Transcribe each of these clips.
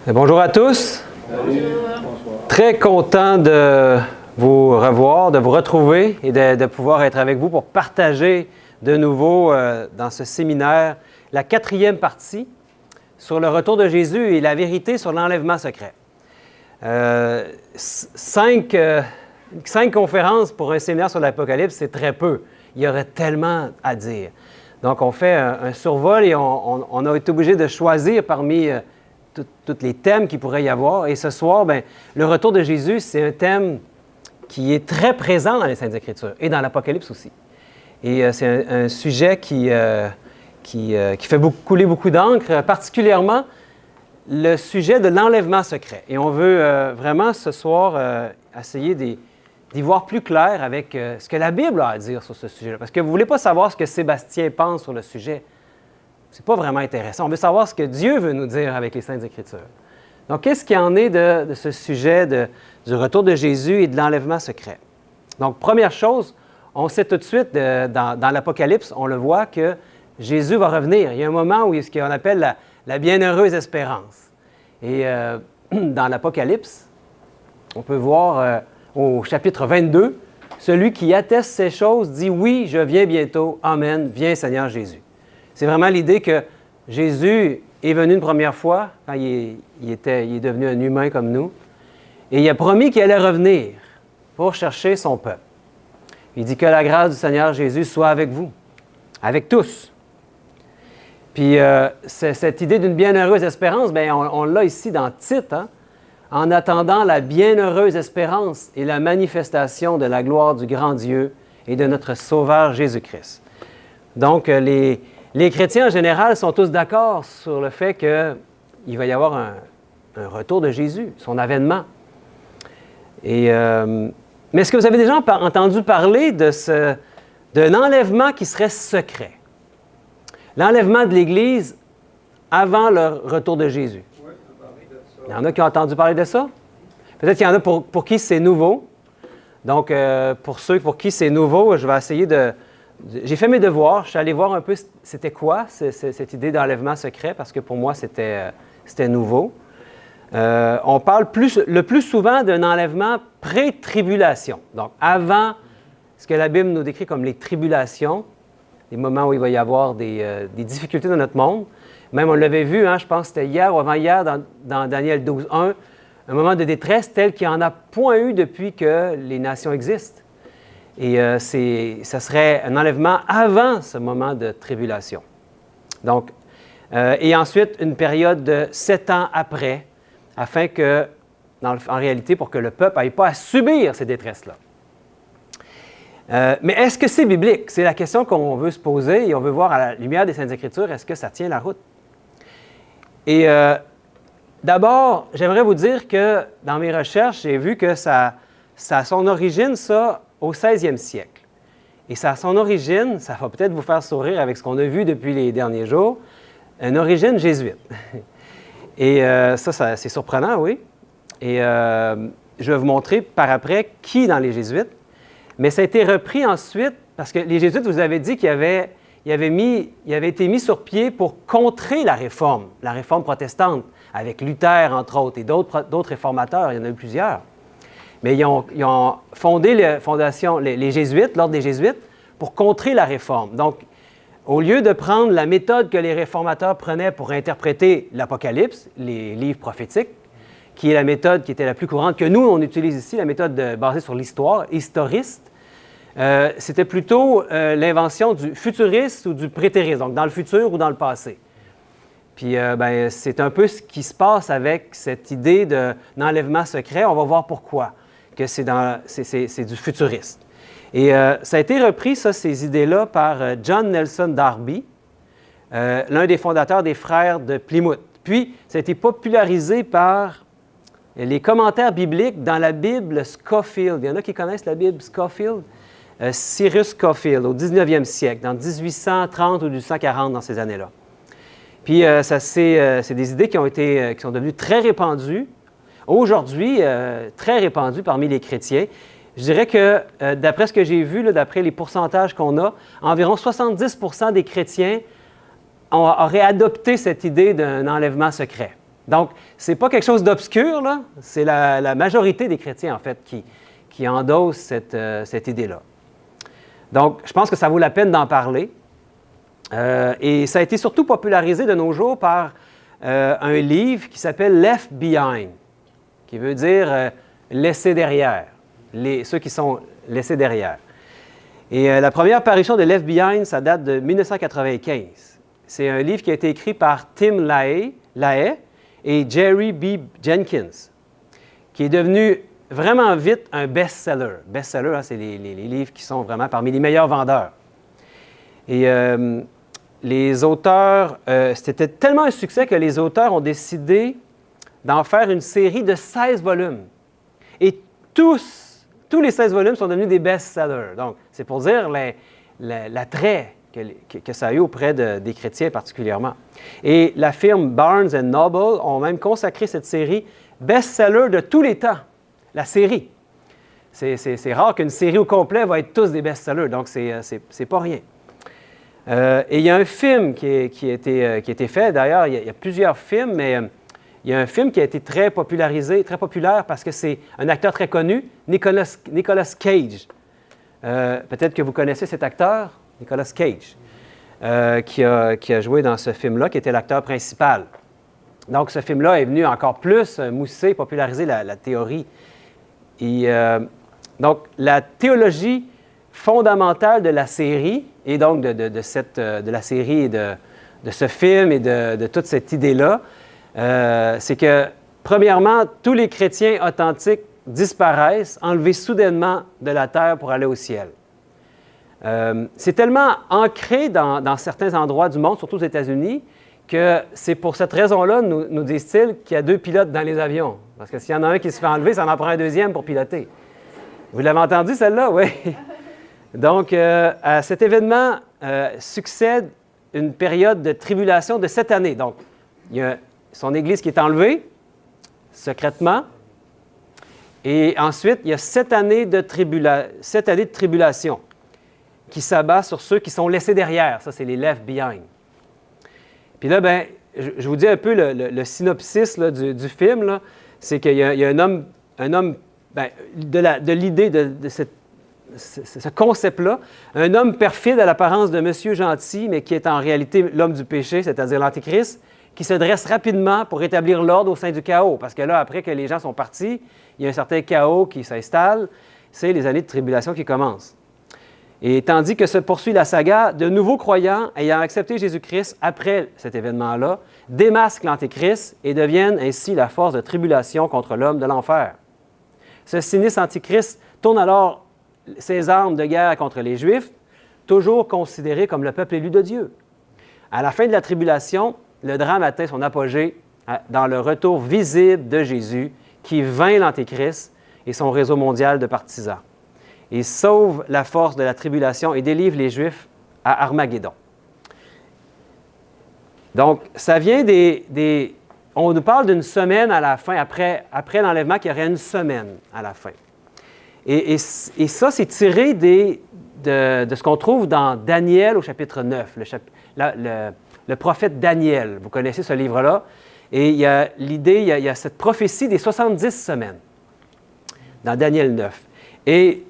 Bonjour à tous. Salut. Très content de vous revoir, de vous retrouver et de pouvoir être avec vous pour partager de nouveau dans ce séminaire la 4e partie sur le retour de Jésus et la vérité sur l'enlèvement secret. 5 conférences pour un séminaire sur l'Apocalypse, c'est très peu. Il y aurait tellement à dire. Donc, on fait un survol et on a été obligé de choisir parmi tous les thèmes qu'il pourrait y avoir. Et ce soir, le retour de Jésus, c'est un thème qui est très présent dans les Saintes Écritures et dans l'Apocalypse aussi. Et c'est un sujet qui fait couler beaucoup d'encre, particulièrement le sujet de l'enlèvement secret. Et on veut vraiment ce soir essayer d'y voir plus clair avec ce que la Bible a à dire sur ce sujet-là. Parce que vous ne voulez pas savoir ce que Sébastien pense sur le sujet. Ce n'est pas vraiment intéressant. On veut savoir ce que Dieu veut nous dire avec les Saintes Écritures. Donc, qu'est-ce qu'il en est de ce sujet du retour de Jésus et de l'enlèvement secret? Donc, première chose, on sait tout de suite, dans l'Apocalypse, on le voit que Jésus va revenir. Il y a un moment où il y a ce qu'on appelle la bienheureuse espérance. Et dans l'Apocalypse, on peut voir au chapitre 22, celui qui atteste ces choses dit « Oui, je viens bientôt. Amen. Viens, Seigneur Jésus. » C'est vraiment l'idée que Jésus est venu une première fois, quand il est devenu un humain comme nous, et il a promis qu'il allait revenir pour chercher son peuple. Il dit que la grâce du Seigneur Jésus soit avec vous, avec tous. Puis cette idée d'une bienheureuse espérance, on l'a ici dans Tite, hein? En attendant la bienheureuse espérance et la manifestation de la gloire du grand Dieu et de notre Sauveur Jésus-Christ. Donc, les chrétiens en général sont tous d'accord sur le fait qu'il va y avoir un retour de Jésus, son avènement. Mais est-ce que vous avez déjà entendu parler d'un enlèvement qui serait secret? L'enlèvement de l'Église avant le retour de Jésus. Oui, on a parlé de ça. Il y en a qui ont entendu parler de ça? Peut-être qu'il y en a pour qui c'est nouveau. Donc, pour ceux pour qui c'est nouveau, je vais essayer J'ai fait mes devoirs, je suis allé voir un peu c'était quoi cette idée d'enlèvement secret, parce que pour moi, c'était nouveau. On parle le plus souvent d'un enlèvement pré-tribulation, donc avant ce que la Bible nous décrit comme les tribulations, les moments où il va y avoir des difficultés dans notre monde. Même on l'avait vu, je pense que c'était hier ou avant-hier dans Daniel 12:1, un moment de détresse tel qu'il n'y en a point eu depuis que les nations existent. Et ce serait un enlèvement avant ce moment de tribulation. Donc, et ensuite, une période de 7 ans après, afin que, en réalité, pour que le peuple n'aille pas à subir ces détresses-là. Mais est-ce que c'est biblique? C'est la question qu'on veut se poser et on veut voir à la lumière des Saintes Écritures, est-ce que ça tient la route? Et d'abord, j'aimerais vous dire que dans mes recherches, j'ai vu que ça a son origine, ça, au 16e siècle. Et ça a son origine, ça va peut-être vous faire sourire avec ce qu'on a vu depuis les derniers jours, une origine jésuite. Et ça, c'est surprenant, oui. Et je vais vous montrer par après qui dans les jésuites. Mais ça a été repris ensuite, parce que les jésuites, vous avez dit qu'ils avaient été mis sur pied pour contrer la réforme protestante, avec Luther, entre autres, et d'autres réformateurs, il y en a eu plusieurs. Mais ils ont fondé les Jésuites, l'ordre des Jésuites, pour contrer la réforme. Donc, au lieu de prendre la méthode que les réformateurs prenaient pour interpréter l'Apocalypse, les livres prophétiques, qui est la méthode qui était la plus courante que nous, on utilise ici, la méthode basée sur l'histoire, historiste, c'était plutôt l'invention du futuriste ou du prétériste, donc dans le futur ou dans le passé. Puis, c'est un peu ce qui se passe avec cette idée d'enlèvement secret. On va voir pourquoi, que c'est du futuriste. Et ça a été repris, ces idées-là, par John Nelson Darby, l'un des fondateurs des Frères de Plymouth. Puis, ça a été popularisé par les commentaires bibliques dans la Bible Scofield. Il y en a qui connaissent la Bible Scofield? Cyrus Scofield, au 19e siècle, dans 1830 ou 1840, dans ces années-là. Puis, c'est des idées qui sont devenues très répandues, aujourd'hui, très répandues parmi les chrétiens. Je dirais que, d'après ce que j'ai vu, d'après les pourcentages qu'on a, environ 70% des chrétiens auraient adopté cette idée d'un enlèvement secret. Donc, ce n'est pas quelque chose d'obscur, là. C'est la majorité des chrétiens, en fait, qui endossent cette idée-là. Donc, je pense que ça vaut la peine d'en parler. Et ça a été surtout popularisé de nos jours par un livre qui s'appelle « Left Behind », qui veut dire laisser derrière, ceux qui sont laissés derrière. Et la première parution de Left Behind, ça date de 1995. C'est un livre qui a été écrit par Tim LaHaye et Jerry B. Jenkins, qui est devenu vraiment vite un best-seller. Best-seller, hein, c'est les livres qui sont vraiment parmi les meilleurs vendeurs. Et les auteurs, c'était tellement un succès que les auteurs ont décidé d'en faire une série de 16 volumes. Et tous les 16 volumes sont devenus des best-sellers. Donc, c'est pour dire l'attrait que ça a eu auprès des chrétiens particulièrement. Et la firme Barnes & Noble ont même consacré cette série best-seller de tous les temps, la série. C'est rare qu'une série au complet va être tous des best-sellers, donc c'est pas rien. Et il y a un film qui a été fait, d'ailleurs, il y a plusieurs films, mais il y a un film qui a été très populaire parce que c'est un acteur très connu, Nicolas Cage. Peut-être que vous connaissez cet acteur, Nicolas Cage, qui a joué dans ce film-là, qui était l'acteur principal. Donc, ce film-là est venu encore plus mousser, populariser la théorie. Et, donc, la théologie fondamentale de la série, et donc de la série et de ce film et de toute cette idée-là, c'est que, premièrement, tous les chrétiens authentiques disparaissent, enlevés soudainement de la terre pour aller au ciel. C'est tellement ancré dans certains endroits du monde, surtout aux États-Unis, que c'est pour cette raison-là, nous disent-ils, qu'il y a 2 pilotes dans les avions. Parce que s'il y en a un qui se fait enlever, ça en prend un deuxième pour piloter. Vous l'avez entendu, celle-là? Oui. Donc, à cet événement succède une période de tribulation de 7 années. Donc, il y a son Église qui est enlevée, secrètement, et ensuite, il y a 7 années de tribulation qui s'abat sur ceux qui sont laissés derrière. Ça, c'est les left behind. Puis là, bien, je vous dis un peu le synopsis là, du film. Là. C'est qu'il y a un homme bien, de l'idée de ce concept-là, un homme perfide à l'apparence de monsieur gentil, mais qui est en réalité l'homme du péché, c'est-à-dire l'Antéchrist, qui se dresse rapidement pour rétablir l'ordre au sein du chaos. Parce que là, après que les gens sont partis, il y a un certain chaos qui s'installe. C'est les années de tribulation qui commencent. Et tandis que se poursuit la saga, de nouveaux croyants ayant accepté Jésus-Christ après cet événement-là, démasquent l'Antéchrist et deviennent ainsi la force de tribulation contre l'homme de l'enfer. Ce sinistre Antichrist tourne alors ses armes de guerre contre les Juifs, toujours considérés comme le peuple élu de Dieu. À la fin de la tribulation, le drame atteint son apogée dans le retour visible de Jésus qui vainc l'Antéchrist et son réseau mondial de partisans. Il sauve la force de la tribulation et délivre les Juifs à Armageddon. Donc, ça vient on nous parle d'une semaine à la fin, après l'enlèvement, qu'il y aurait une semaine à la fin. Et ça, c'est tiré de ce qu'on trouve dans Daniel au chapitre 9, le prophète Daniel. Vous connaissez ce livre-là. Et il y a l'idée, il y a cette prophétie des 70 semaines dans Daniel 9. Et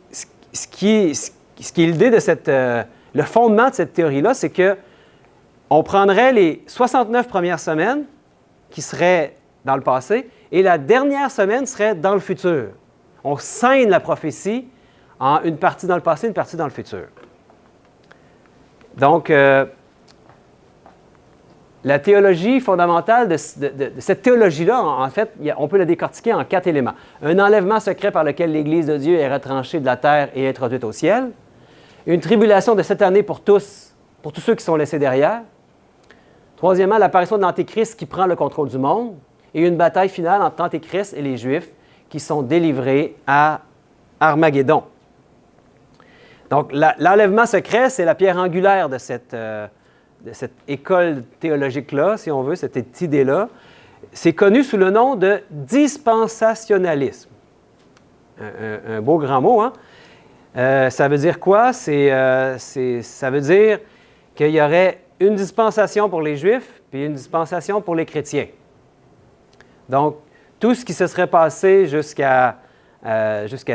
ce qui est l'idée de le fondement de cette théorie-là, c'est qu'on prendrait les 69 premières semaines qui seraient dans le passé et la dernière semaine serait dans le futur. On scinde la prophétie en une partie dans le passé, une partie dans le futur. Donc, la théologie fondamentale de cette théologie-là, en fait, on peut la décortiquer en 4 éléments. Un enlèvement secret par lequel l'Église de Dieu est retranchée de la terre et introduite au ciel. Une tribulation de 7 années pour tous ceux qui sont laissés derrière. Troisièmement, l'apparition de l'Antéchrist qui prend le contrôle du monde. Et une bataille finale entre l'Antéchrist et les Juifs qui sont délivrés à Armageddon. Donc, l'enlèvement secret, c'est la pierre angulaire de cette école théologique-là, si on veut, cette idée-là. C'est connu sous le nom de dispensationalisme. Un beau grand mot, hein? Ça veut dire quoi? Ça veut dire qu'il y aurait une dispensation pour les Juifs puis une dispensation pour les chrétiens. Donc, tout ce qui se serait passé jusqu'à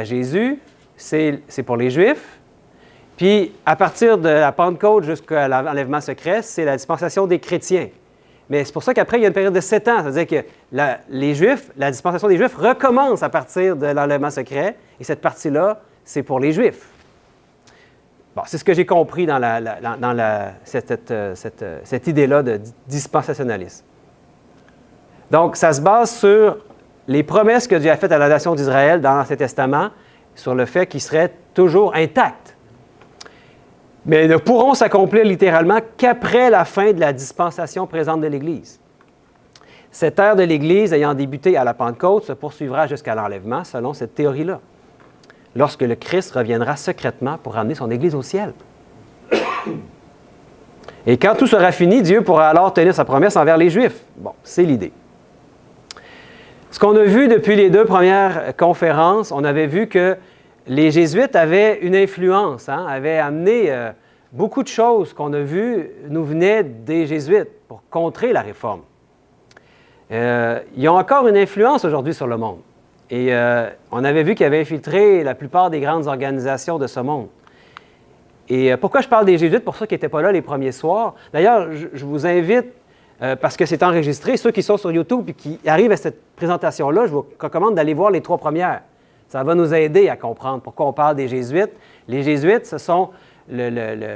Jésus, c'est pour les Juifs. Puis, à partir de la Pentecôte jusqu'à l'enlèvement secret, c'est la dispensation des chrétiens. Mais c'est pour ça qu'après, il y a une période de 7 ans. C'est-à-dire que les Juifs, la dispensation des Juifs recommence à partir de l'enlèvement secret. Et cette partie-là, c'est pour les Juifs. Bon, c'est ce que j'ai compris dans cette idée-là de dispensationalisme. Donc, ça se base sur les promesses que Dieu a faites à la nation d'Israël dans l'Ancien Testament, sur le fait qu'ils seraient toujours intacts. Mais ils ne pourront s'accomplir littéralement qu'après la fin de la dispensation présente de l'Église. Cette ère de l'Église, ayant débuté à la Pentecôte, se poursuivra jusqu'à l'enlèvement, selon cette théorie-là, lorsque le Christ reviendra secrètement pour ramener son Église au ciel. Et quand tout sera fini, Dieu pourra alors tenir sa promesse envers les Juifs. Bon, c'est l'idée. Ce qu'on a vu depuis les 2 premières conférences, on avait vu que les Jésuites avaient une influence, avaient amené beaucoup de choses qu'on a vues nous venaient des Jésuites pour contrer la Réforme. Ils ont encore une influence aujourd'hui sur le monde. Et on avait vu qu'ils avaient infiltré la plupart des grandes organisations de ce monde. Et pourquoi je parle des Jésuites, pour ceux qui n'étaient pas là les premiers soirs? D'ailleurs, je vous invite, parce que c'est enregistré, ceux qui sont sur YouTube et qui arrivent à cette présentation-là, je vous recommande d'aller voir les 3 premières. Ça va nous aider à comprendre pourquoi on parle des Jésuites. Les Jésuites, ce sont le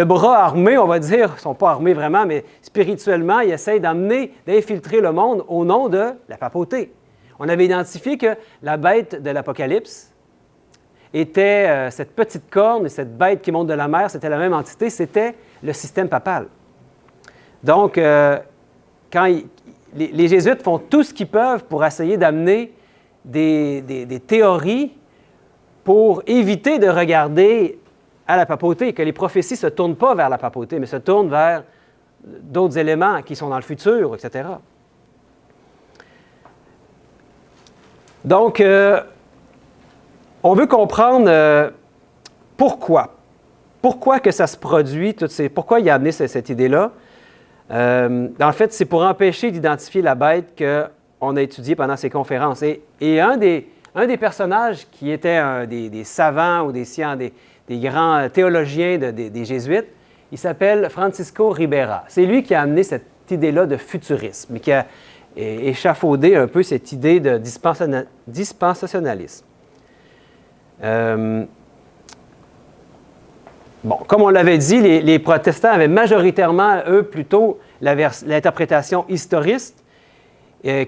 bras armé, on va dire. Ils ne sont pas armés vraiment, mais spirituellement, ils essayent d'infiltrer le monde au nom de la papauté. On avait identifié que la bête de l'Apocalypse était cette petite corne, et cette bête qui monte de la mer, c'était la même entité, c'était le système papal. Donc, les Jésuites font tout ce qu'ils peuvent pour essayer d'amener des théories pour éviter de regarder à la papauté, que les prophéties ne se tournent pas vers la papauté, mais se tournent vers d'autres éléments qui sont dans le futur, etc. Donc, on veut comprendre pourquoi. Pourquoi que ça se produit, pourquoi il a amené cette idée-là. En fait, c'est pour empêcher d'identifier la bête qu'on a étudiée pendant ces conférences. Et un des personnages qui était des savants ou des grands théologiens des Jésuites, il s'appelle Francisco Ribera. C'est lui qui a amené cette idée-là de futurisme, qui a échafaudé un peu cette idée de dispensationalisme. Bon, comme on l'avait dit, les protestants avaient majoritairement, eux, plutôt l'interprétation historiste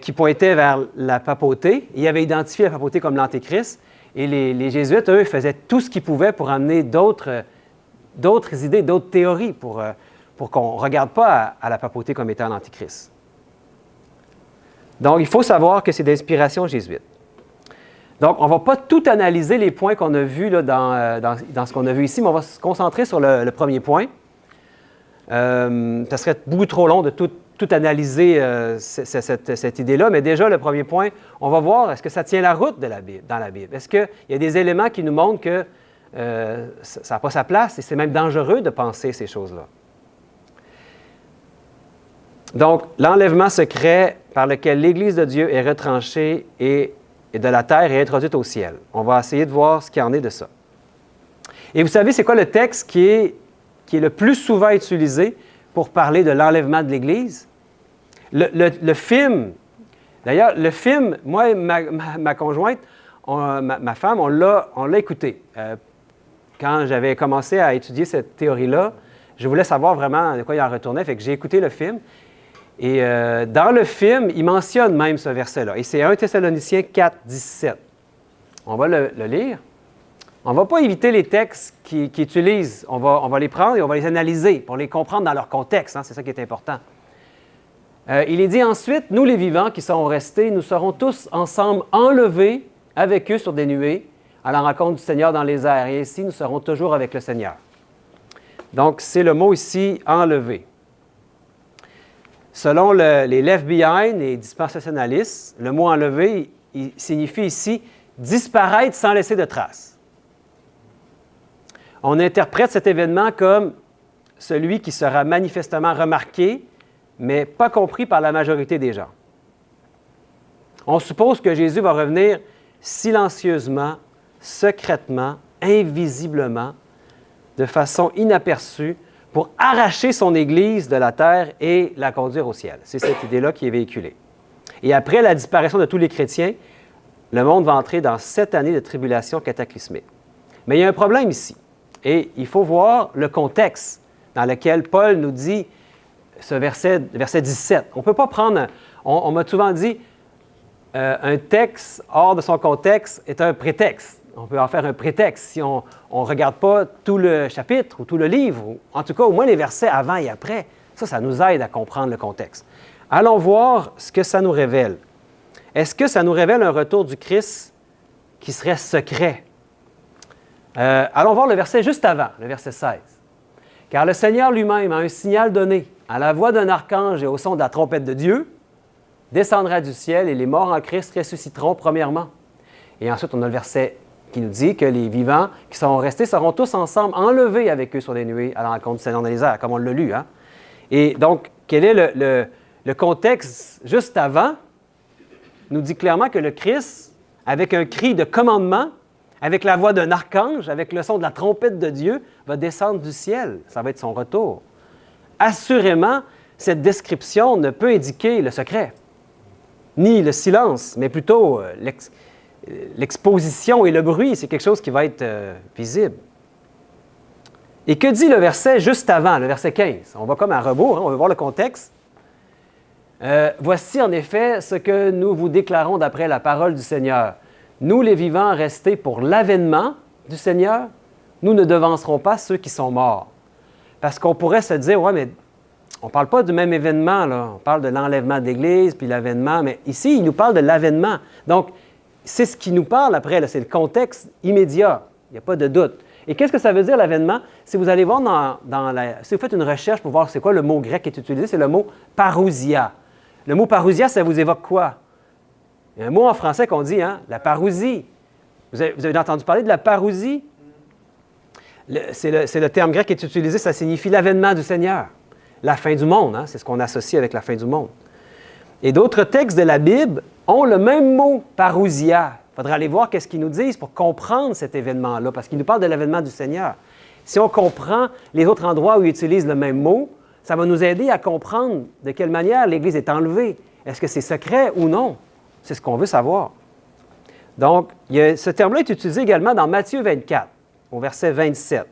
qui pointait vers la papauté. Ils avaient identifié la papauté comme l'Antéchrist. Et les Jésuites, eux, faisaient tout ce qu'ils pouvaient pour amener d'autres idées, d'autres théories pour qu'on ne regarde pas à la papauté comme étant l'Antéchrist. Donc, il faut savoir que c'est d'inspiration jésuite. Donc, on ne va pas tout analyser les points qu'on a vus là, dans ce qu'on a vu ici, mais on va se concentrer sur le premier point. Ça serait beaucoup trop long de tout analyser cette idée-là, mais déjà, le premier point, on va voir, est-ce que ça tient la route dans la Bible? Est-ce qu'il y a des éléments qui nous montrent que ça n'a pas sa place et c'est même dangereux de penser ces choses-là? Donc, l'enlèvement secret par lequel l'Église de Dieu est retranchée et de la terre et introduite au ciel. On va essayer de voir ce qu'il en est de ça. Et vous savez, c'est quoi le texte qui est le plus souvent utilisé pour parler de l'enlèvement de l'Église? Le film, d'ailleurs, le film, moi et ma conjointe, ma femme, on l'a écouté. Quand j'avais commencé à étudier cette théorie-là, je voulais savoir vraiment de quoi il en retournait, fait que j'ai écouté le film. Et dans le film, il mentionne même ce verset-là. Et c'est 1 Thessaloniciens 4, 17. On va le lire. On ne va pas éviter les textes qu'il utilise. On va les prendre et on va les analyser pour les comprendre dans leur contexte. C'est ça qui est important. Il est dit ensuite, nous les vivants qui serons restés, nous serons tous ensemble enlevés avec eux sur des nuées à la rencontre du Seigneur dans les airs. Et ainsi, nous serons toujours avec le Seigneur. Donc, c'est le mot ici, enlevé. Selon les Left Behind et dispensationalistes, le mot enlevé, il signifie ici disparaître sans laisser de traces. On interprète cet événement comme celui qui sera manifestement remarqué, mais pas compris par la majorité des gens. On suppose que Jésus va revenir silencieusement, secrètement, invisiblement, de façon inaperçue, pour arracher son Église de la terre et la conduire au ciel. C'est cette idée-là qui est véhiculée. Et après la disparition de tous les chrétiens, le monde va entrer dans 7 années de tribulation cataclysmique. Mais il y a un problème ici. Et il faut voir le contexte dans lequel Paul nous dit ce verset 17. On ne peut pas prendre, on m'a souvent dit, un texte hors de son contexte est un prétexte. On peut en faire un prétexte si on ne regarde pas tout le chapitre ou tout le livre, ou en tout cas au moins les versets avant et après. Ça nous aide à comprendre le contexte. Allons voir ce que ça nous révèle. Est-ce que ça nous révèle un retour du Christ qui serait secret? Allons voir le verset juste avant, le verset 16. « Car le Seigneur lui-même a un signal donné, à la voix d'un archange et au son de la trompette de Dieu, descendra du ciel et les morts en Christ ressusciteront premièrement. » Et ensuite, on a le verset qui nous dit que les vivants qui seront restés seront tous ensemble enlevés avec eux sur les nuées à la rencontre du Seigneur dans les airs, comme on l'a lu. Hein? Et donc, quel est le contexte juste avant? Nous dit clairement que le Christ, avec un cri de commandement, avec la voix d'un archange, avec le son de la trompette de Dieu, va descendre du ciel. Ça va être son retour. Assurément, cette description ne peut indiquer le secret, ni le silence, mais plutôt l'exposition et le bruit. C'est quelque chose qui va être visible. Et que dit le verset juste avant, le verset 15? On va comme à rebours, hein? On va voir le contexte. Voici en effet ce que nous vous déclarons d'après la parole du Seigneur. Nous, les vivants restés pour l'avènement du Seigneur, nous ne devancerons pas ceux qui sont morts. Parce qu'on pourrait se dire, ouais, mais on ne parle pas du même événement, là. On parle de l'enlèvement de l'Église, puis l'avènement, mais ici, il nous parle de l'avènement. Donc, c'est ce qui nous parle après, là, c'est le contexte immédiat. Il n'y a pas de doute. Et qu'est-ce que ça veut dire, l'avènement? Si vous allez voir si vous faites une recherche pour voir c'est quoi le mot grec qui est utilisé, c'est le mot parousia. Le mot parousia, ça vous évoque quoi? Il y a un mot en français qu'on dit, hein, la parousie. Vous avez entendu parler de la parousie? C'est le terme grec qui est utilisé, ça signifie l'avènement du Seigneur. La fin du monde, hein, c'est ce qu'on associe avec la fin du monde. Et d'autres textes de la Bible ont le même mot, parousia. Il faudra aller voir qu'est-ce qu'ils nous disent pour comprendre cet événement-là, parce qu'ils nous parlent de l'avènement du Seigneur. Si on comprend les autres endroits où ils utilisent le même mot, ça va nous aider à comprendre de quelle manière l'Église est enlevée. Est-ce que c'est secret ou non? C'est ce qu'on veut savoir. Donc, ce terme-là est utilisé également dans Matthieu 24, au verset 27.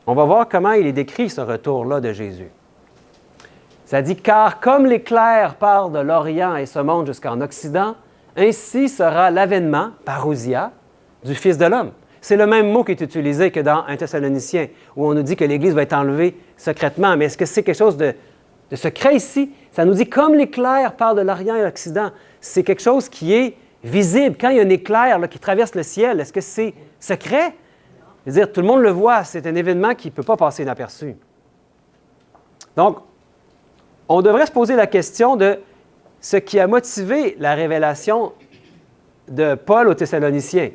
On va voir comment il est décrit, ce retour-là de Jésus. Ça dit « Car comme l'éclair part de l'Orient et se monte jusqu'en Occident, ainsi sera l'avènement, parousia, du Fils de l'homme. » C'est le même mot qui est utilisé que dans 1 Thessaloniciens, où on nous dit que l'Église va être enlevée secrètement. Mais est-ce que c'est quelque chose de secret ici? Ça nous dit comme l'éclair part de l'Orient et l'Occident. C'est quelque chose qui est visible. Quand il y a un éclair là, qui traverse le ciel, est-ce que c'est secret? C'est-à-dire, tout le monde le voit. C'est un événement qui ne peut pas passer inaperçu. Donc, on devrait se poser la question de ce qui a motivé la révélation de Paul aux Thessaloniciens.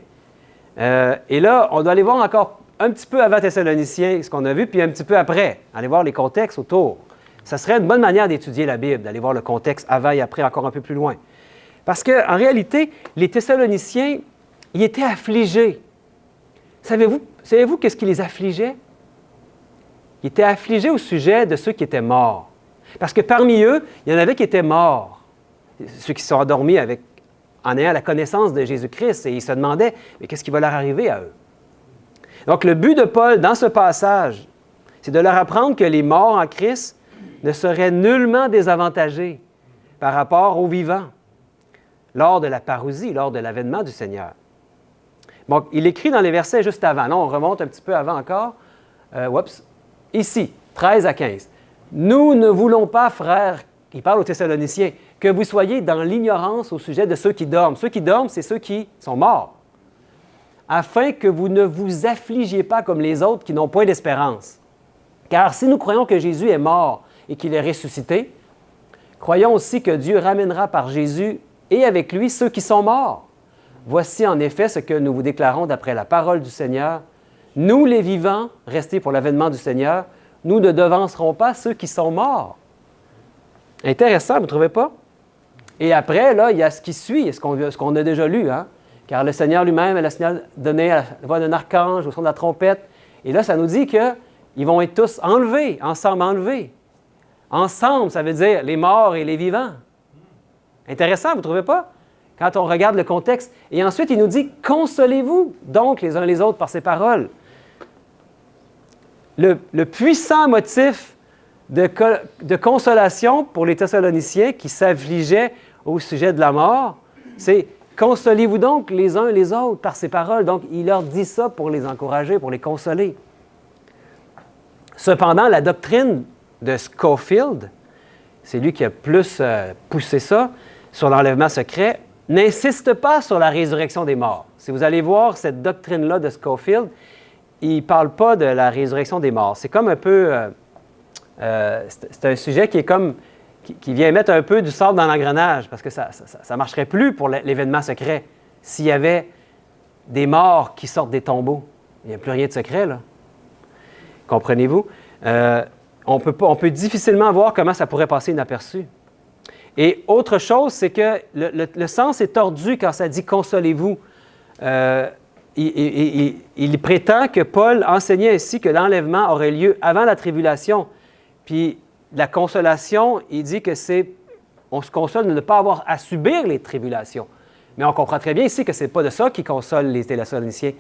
Et là, on doit aller voir encore un petit peu avant Thessaloniciens, ce qu'on a vu, puis un petit peu après, aller voir les contextes autour. Ça serait une bonne manière d'étudier la Bible, d'aller voir le contexte avant et après, encore un peu plus loin. Parce qu'en réalité, les Thessaloniciens, ils étaient affligés. Savez-vous qu'est-ce qui les affligeait? Ils étaient affligés au sujet de ceux qui étaient morts. Parce que parmi eux, il y en avait qui étaient morts. Ceux qui sont endormis en ayant la connaissance de Jésus-Christ. Et ils se demandaient, mais qu'est-ce qui va leur arriver à eux? Donc, le but de Paul, dans ce passage, c'est de leur apprendre que les morts en Christ ne seraient nullement désavantagés par rapport aux vivants lors de la parousie, lors de l'avènement du Seigneur. Bon, il écrit dans les versets juste avant. Là, on remonte un petit peu avant encore. Ici, 13 à 15. « Nous ne voulons pas, frères, il parle aux Thessaloniciens, que vous soyez dans l'ignorance au sujet de ceux qui dorment. » Ceux qui dorment, c'est ceux qui sont morts. « Afin que vous ne vous affligiez pas comme les autres qui n'ont point d'espérance. Car si nous croyons que Jésus est mort et qu'il est ressuscité, croyons aussi que Dieu ramènera par Jésus et avec lui ceux qui sont morts. Voici en effet ce que nous vous déclarons d'après la parole du Seigneur. Nous, les vivants, restés pour l'avènement du Seigneur, nous ne devancerons pas ceux qui sont morts. » Intéressant, vous ne trouvez pas? Et après, là, il y a ce qui suit, ce qu'on a déjà lu, hein? Car le Seigneur lui-même a le signal donné à la voix d'un archange, au son de la trompette. Et là, ça nous dit qu'ils vont être tous enlevés, ensemble enlevés. Ensemble, ça veut dire les morts et les vivants. Intéressant, vous ne trouvez pas? Quand on regarde le contexte. Et ensuite, il nous dit « Consolez-vous donc les uns les autres par ces paroles ». Le puissant motif de consolation pour les Thessaloniciens qui s'affligeaient au sujet de la mort, c'est « Consolez-vous donc les uns les autres par ces paroles ». Donc, il leur dit ça pour les encourager, pour les consoler. Cependant, la doctrine de Scofield, c'est lui qui a plus poussé ça sur l'enlèvement secret, n'insiste pas sur la résurrection des morts. Si vous allez voir cette doctrine-là de Scofield, il ne parle pas de la résurrection des morts. C'est comme un peu... c'est un sujet qui est comme... qui vient mettre un peu du sable dans l'engrenage, parce que ça ne marcherait plus pour l'événement secret s'il y avait des morts qui sortent des tombeaux. Il n'y a plus rien de secret, là. Comprenez-vous? On peut difficilement voir comment ça pourrait passer inaperçu. Et autre chose, c'est que le sens est tordu quand ça dit « consolez-vous ». Il prétend que Paul enseignait ainsi que l'enlèvement aurait lieu avant la tribulation. Puis la consolation, il dit que on se console de ne pas avoir à subir les tribulations. Mais on comprend très bien ici que ce n'est pas de ça qui console les Thessaloniciens.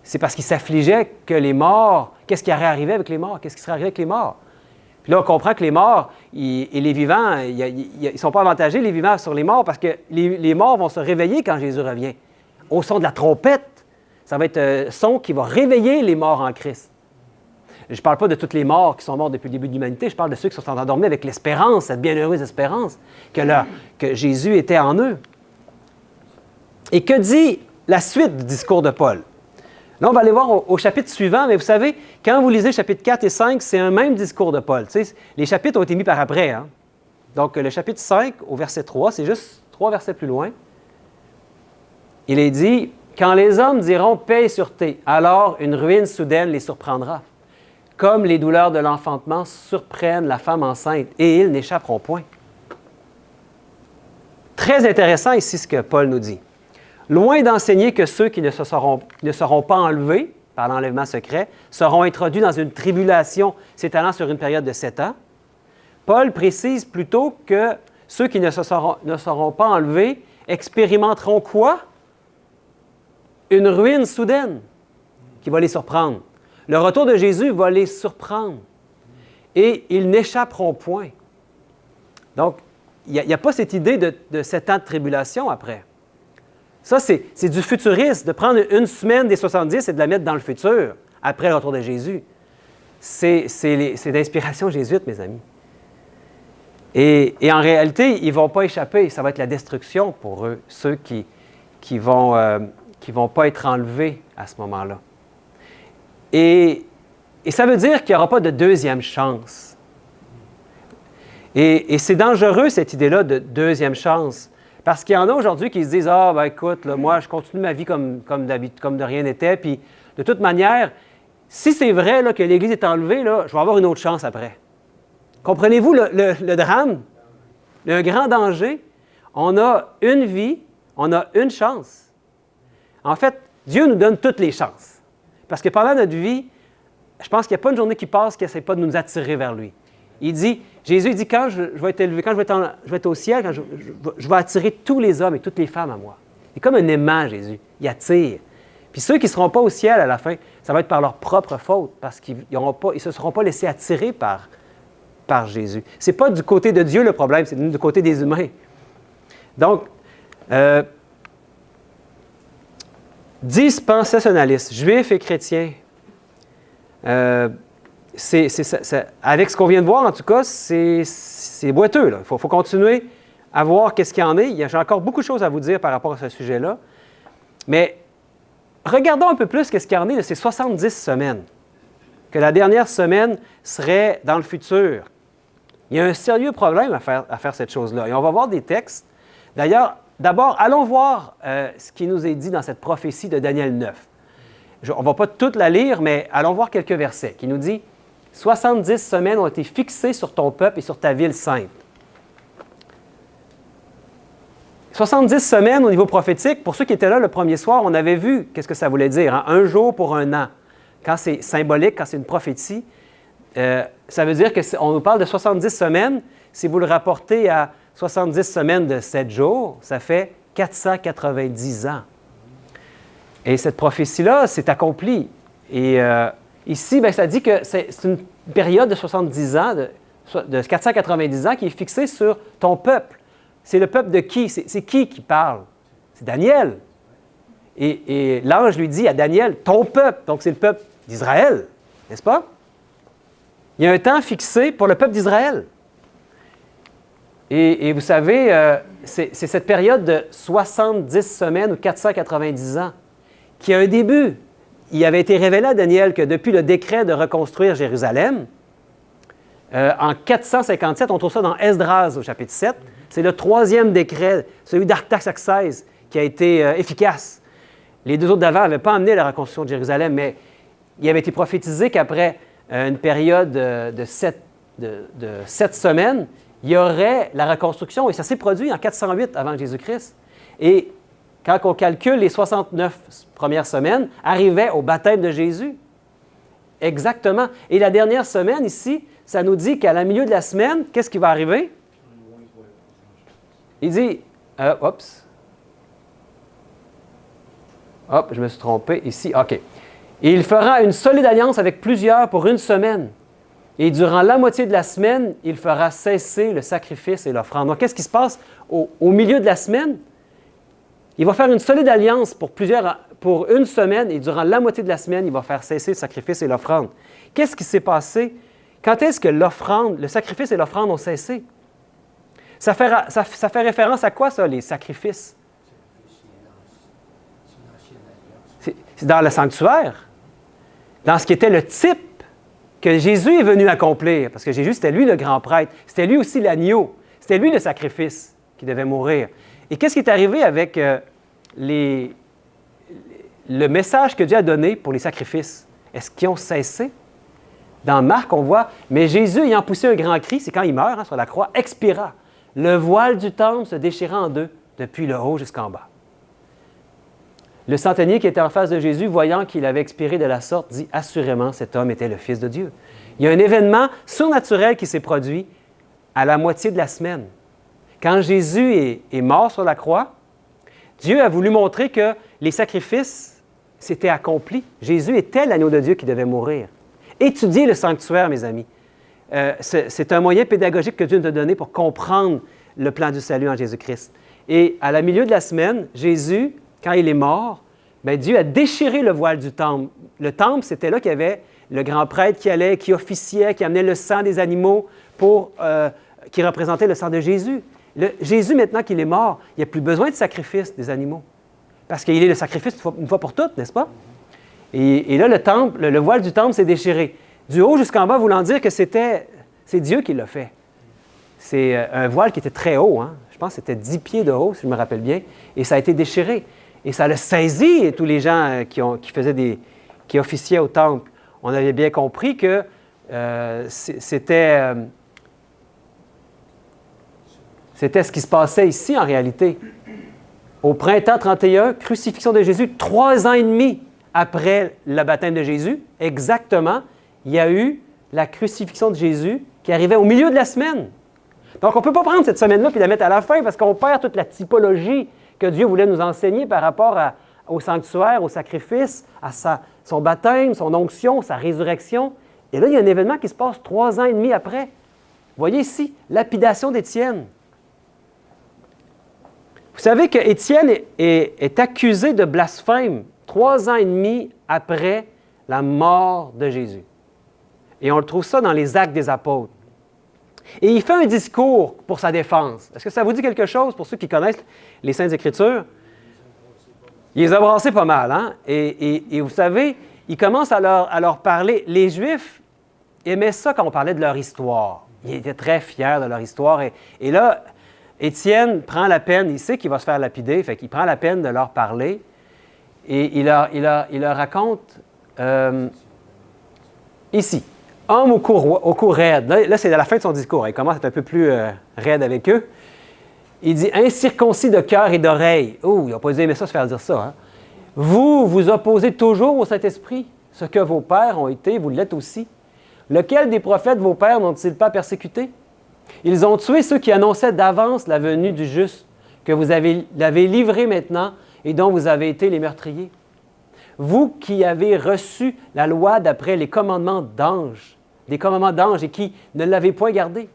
C'est parce qu'ils s'affligeaient que les morts, qu'est-ce qui aurait arrivé avec les morts? Qu'est-ce qui serait arrivé avec les morts? Puis là, on comprend que les morts et les vivants, ils ne sont pas avantagés, les vivants, sur les morts, parce que les morts vont se réveiller quand Jésus revient. Au son de la trompette, ça va être un son qui va réveiller les morts en Christ. Je ne parle pas de toutes les morts qui sont morts depuis le début de l'humanité, je parle de ceux qui sont endormis avec l'espérance, cette bienheureuse espérance que Jésus était en eux. Et que dit la suite du discours de Paul? Là, on va aller voir au chapitre suivant, mais vous savez, quand vous lisez chapitres 4 et 5, c'est un même discours de Paul. Tu sais, les chapitres ont été mis par après. Hein? Donc, le chapitre 5, au verset 3, c'est juste 3 versets plus loin. Il est dit, « Quand les hommes diront paix et sûreté, alors une ruine soudaine les surprendra, comme les douleurs de l'enfantement surprennent la femme enceinte, et ils n'échapperont point. » Très intéressant ici ce que Paul nous dit. Loin d'enseigner que ceux qui ne seront pas enlevés par l'enlèvement secret seront introduits dans une tribulation s'étalant sur une période de 7 ans, Paul précise plutôt que ceux qui ne seront pas enlevés expérimenteront quoi? Une ruine soudaine qui va les surprendre. Le retour de Jésus va les surprendre et ils n'échapperont point. Donc, il n'y a pas cette idée de 7 ans de tribulation après. Ça, c'est du futuriste, de prendre une semaine des 70 et de la mettre dans le futur, après le retour de Jésus. C'est d'inspiration jésuite, mes amis. Et en réalité, ils ne vont pas échapper. Ça va être la destruction pour eux, ceux qui vont pas être enlevés à ce moment-là. Et ça veut dire qu'il n'y aura pas de deuxième chance. Et c'est dangereux, cette idée-là de deuxième chance. Parce qu'il y en a aujourd'hui qui se disent « Ah, ben écoute, là, moi, je continue ma vie comme de rien n'était, puis de toute manière, si c'est vrai là, que l'Église est enlevée, là, je vais avoir une autre chance après. » Comprenez-vous le drame? Un grand danger. On a une vie, on a une chance. En fait, Dieu nous donne toutes les chances. Parce que pendant notre vie, je pense qu'il n'y a pas une journée qui passe qui n'essaie pas de nous attirer vers lui. Jésus dit, quand je vais être élevé, quand je vais être au ciel, quand je vais attirer tous les hommes et toutes les femmes à moi. C'est comme un aimant, Jésus. Il attire. Puis ceux qui ne seront pas au ciel à la fin, ça va être par leur propre faute, parce qu'ils ne se seront pas laissés attirer par Jésus. Ce n'est pas du côté de Dieu le problème, c'est du côté des humains. Donc, dispensationalistes, juifs et chrétiens, avec ce qu'on vient de voir, en tout cas, c'est boiteux. Il faut continuer à voir qu'est-ce qu'il y en est. J'ai encore beaucoup de choses à vous dire par rapport à ce sujet-là. Mais regardons un peu plus qu'est-ce qu'il y en est de ces 70 semaines. Que la dernière semaine serait dans le futur. Il y a un sérieux problème à faire cette chose-là. Et on va voir des textes. D'ailleurs, d'abord, allons voir ce qui nous est dit dans cette prophétie de Daniel 9. On ne va pas toute la lire, mais allons voir quelques versets qui nous dit « 70 semaines ont été fixées sur ton peuple et sur ta ville sainte. » 70 semaines au niveau prophétique, pour ceux qui étaient là le premier soir, on avait vu qu'est-ce que ça voulait dire, hein? Un jour pour un an. Quand c'est symbolique, quand c'est une prophétie, ça veut dire qu'on nous parle de 70 semaines. Si vous le rapportez à 70 semaines de 7 jours, ça fait 490 ans. Et cette prophétie-là s'est accomplie. Et ici, bien, ça dit que c'est une période de 70 ans, de 490 ans, qui est fixée sur ton peuple. C'est le peuple de qui? C'est qui parle? C'est Daniel. Et l'ange lui dit à Daniel, ton peuple, donc c'est le peuple d'Israël, n'est-ce pas? Il y a un temps fixé pour le peuple d'Israël. Et vous savez, c'est cette période de 70 semaines ou 490 ans qui a un début. Il avait été révélé à Daniel que depuis le décret de reconstruire Jérusalem, en 457, on trouve ça dans Esdras au chapitre 7, c'est le 3e décret, celui d'Artaxerxès, qui a été efficace. Les 2 autres d'avant n'avaient pas amené la reconstruction de Jérusalem, mais il avait été prophétisé qu'après une période de 7 semaines, il y aurait la reconstruction, et ça s'est produit en 408 avant Jésus-Christ. Et quand on calcule les 69 premières semaines, arrivait au baptême de Jésus. Exactement. Et la dernière semaine, ici, ça nous dit qu'à la milieu de la semaine, qu'est-ce qui va arriver? Il dit, oups. Hop, je me suis trompé ici. OK. Et il fera une solide alliance avec plusieurs pour une semaine. Et durant la moitié de la semaine, il fera cesser le sacrifice et l'offrande. Donc, qu'est-ce qui se passe au milieu de la semaine? Il va faire une solide alliance pour une semaine et durant la moitié de la semaine, il va faire cesser le sacrifice et l'offrande. Qu'est-ce qui s'est passé? Quand est-ce que le sacrifice et l'offrande ont cessé? Ça fait référence à quoi, ça, les sacrifices? C'est dans le sanctuaire, dans ce qui était le type que Jésus est venu accomplir, parce que Jésus, c'était lui le grand prêtre, c'était lui aussi l'agneau, c'était lui le sacrifice qui devait mourir. Et qu'est-ce qui est arrivé avec le message que Dieu a donné pour les sacrifices? Est-ce qu'ils ont cessé? Dans Marc, on voit, mais Jésus, ayant poussé un grand cri, c'est quand il meurt sur la croix, expira. Le voile du temple se déchira en 2, depuis le haut jusqu'en bas. Le centenier qui était en face de Jésus, voyant qu'il avait expiré de la sorte, dit « Assurément, cet homme était le Fils de Dieu. » Il y a un événement surnaturel qui s'est produit à la moitié de la semaine. Quand Jésus est mort sur la croix, Dieu a voulu montrer que les sacrifices s'étaient accomplis. Jésus était l'agneau de Dieu qui devait mourir. Étudiez le sanctuaire, mes amis. C'est un moyen pédagogique que Dieu nous a donné pour comprendre le plan du salut en Jésus-Christ. Et à la milieu de la semaine, Jésus, quand il est mort, bien, Dieu a déchiré le voile du temple. Le temple, c'était là qu'il y avait le grand prêtre qui allait, qui officiait, qui amenait le sang des animaux qui représentait le sang de Jésus. Jésus, maintenant qu'il est mort, il n'y a plus besoin de sacrifice des animaux. Parce qu'il est le sacrifice une fois pour toutes, n'est-ce pas? Et là, le voile du temple s'est déchiré. Du haut jusqu'en bas, voulant dire que c'est Dieu qui l'a fait. C'est un voile qui était très haut, hein? Je pense que c'était 10 pieds de haut, si je me rappelle bien, et ça a été déchiré. Et ça l'a saisi, tous les gens qui officiaient au temple. On avait bien compris que c'était ce qui se passait ici, en réalité. Au printemps 31, crucifixion de Jésus, 3 ans et demi après le baptême de Jésus, exactement, il y a eu la crucifixion de Jésus qui arrivait au milieu de la semaine. Donc, on ne peut pas prendre cette semaine-là et la mettre à la fin parce qu'on perd toute la typologie que Dieu voulait nous enseigner par rapport au sanctuaire, au sacrifice, à son baptême, son onction, sa résurrection. Et là, il y a un événement qui se passe 3 ans et demi après. Vous voyez ici, lapidation d'Étienne. Vous savez qu'Étienne est accusé de blasphème 3 ans et demi après la mort de Jésus. Et on le trouve ça dans les Actes des Apôtres. Et il fait un discours pour sa défense. Est-ce que ça vous dit quelque chose pour ceux qui connaissent les Saintes Écritures? Il les a brassés pas mal, hein? Et vous savez, il commence à leur parler. Les Juifs aimaient ça quand on parlait de leur histoire. Ils étaient très fiers de leur histoire. Et là, Étienne prend la peine, il sait qu'il va se faire lapider, fait qu'il prend la peine de leur parler. Et il leur raconte ici. Homme au cou raide. Là, c'est à la fin de son discours. Il commence à être un peu plus raide avec eux. Il dit « incirconcis de cœur et d'oreille ». Oh, il n'a pas dû aimer ça se faire dire ça. Hein? Vous vous opposez toujours au Saint-Esprit. Ce que vos pères ont été, vous l'êtes aussi. Lequel des prophètes vos pères n'ont-ils pas persécuté? Ils ont tué ceux qui annonçaient d'avance la venue du juste, que vous l'avez livré maintenant et dont vous avez été les meurtriers. Vous qui avez reçu la loi d'après les commandements d'anges, des commandements d'anges et qui ne l'avez point gardé.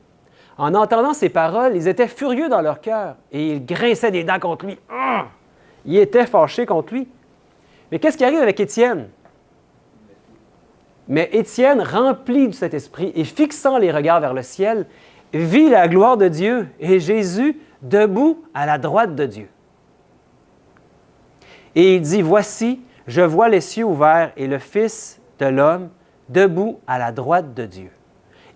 En entendant ces paroles, ils étaient furieux dans leur cœur et ils grinçaient des dents contre lui. Ils étaient fâchés contre lui. Mais qu'est-ce qui arrive avec Étienne? Mais Étienne, rempli du Saint-Esprit et fixant les regards vers le ciel, vit la gloire de Dieu et Jésus debout à la droite de Dieu. Et il dit, « Voici, je vois les cieux ouverts et le Fils de l'homme debout à la droite de Dieu. »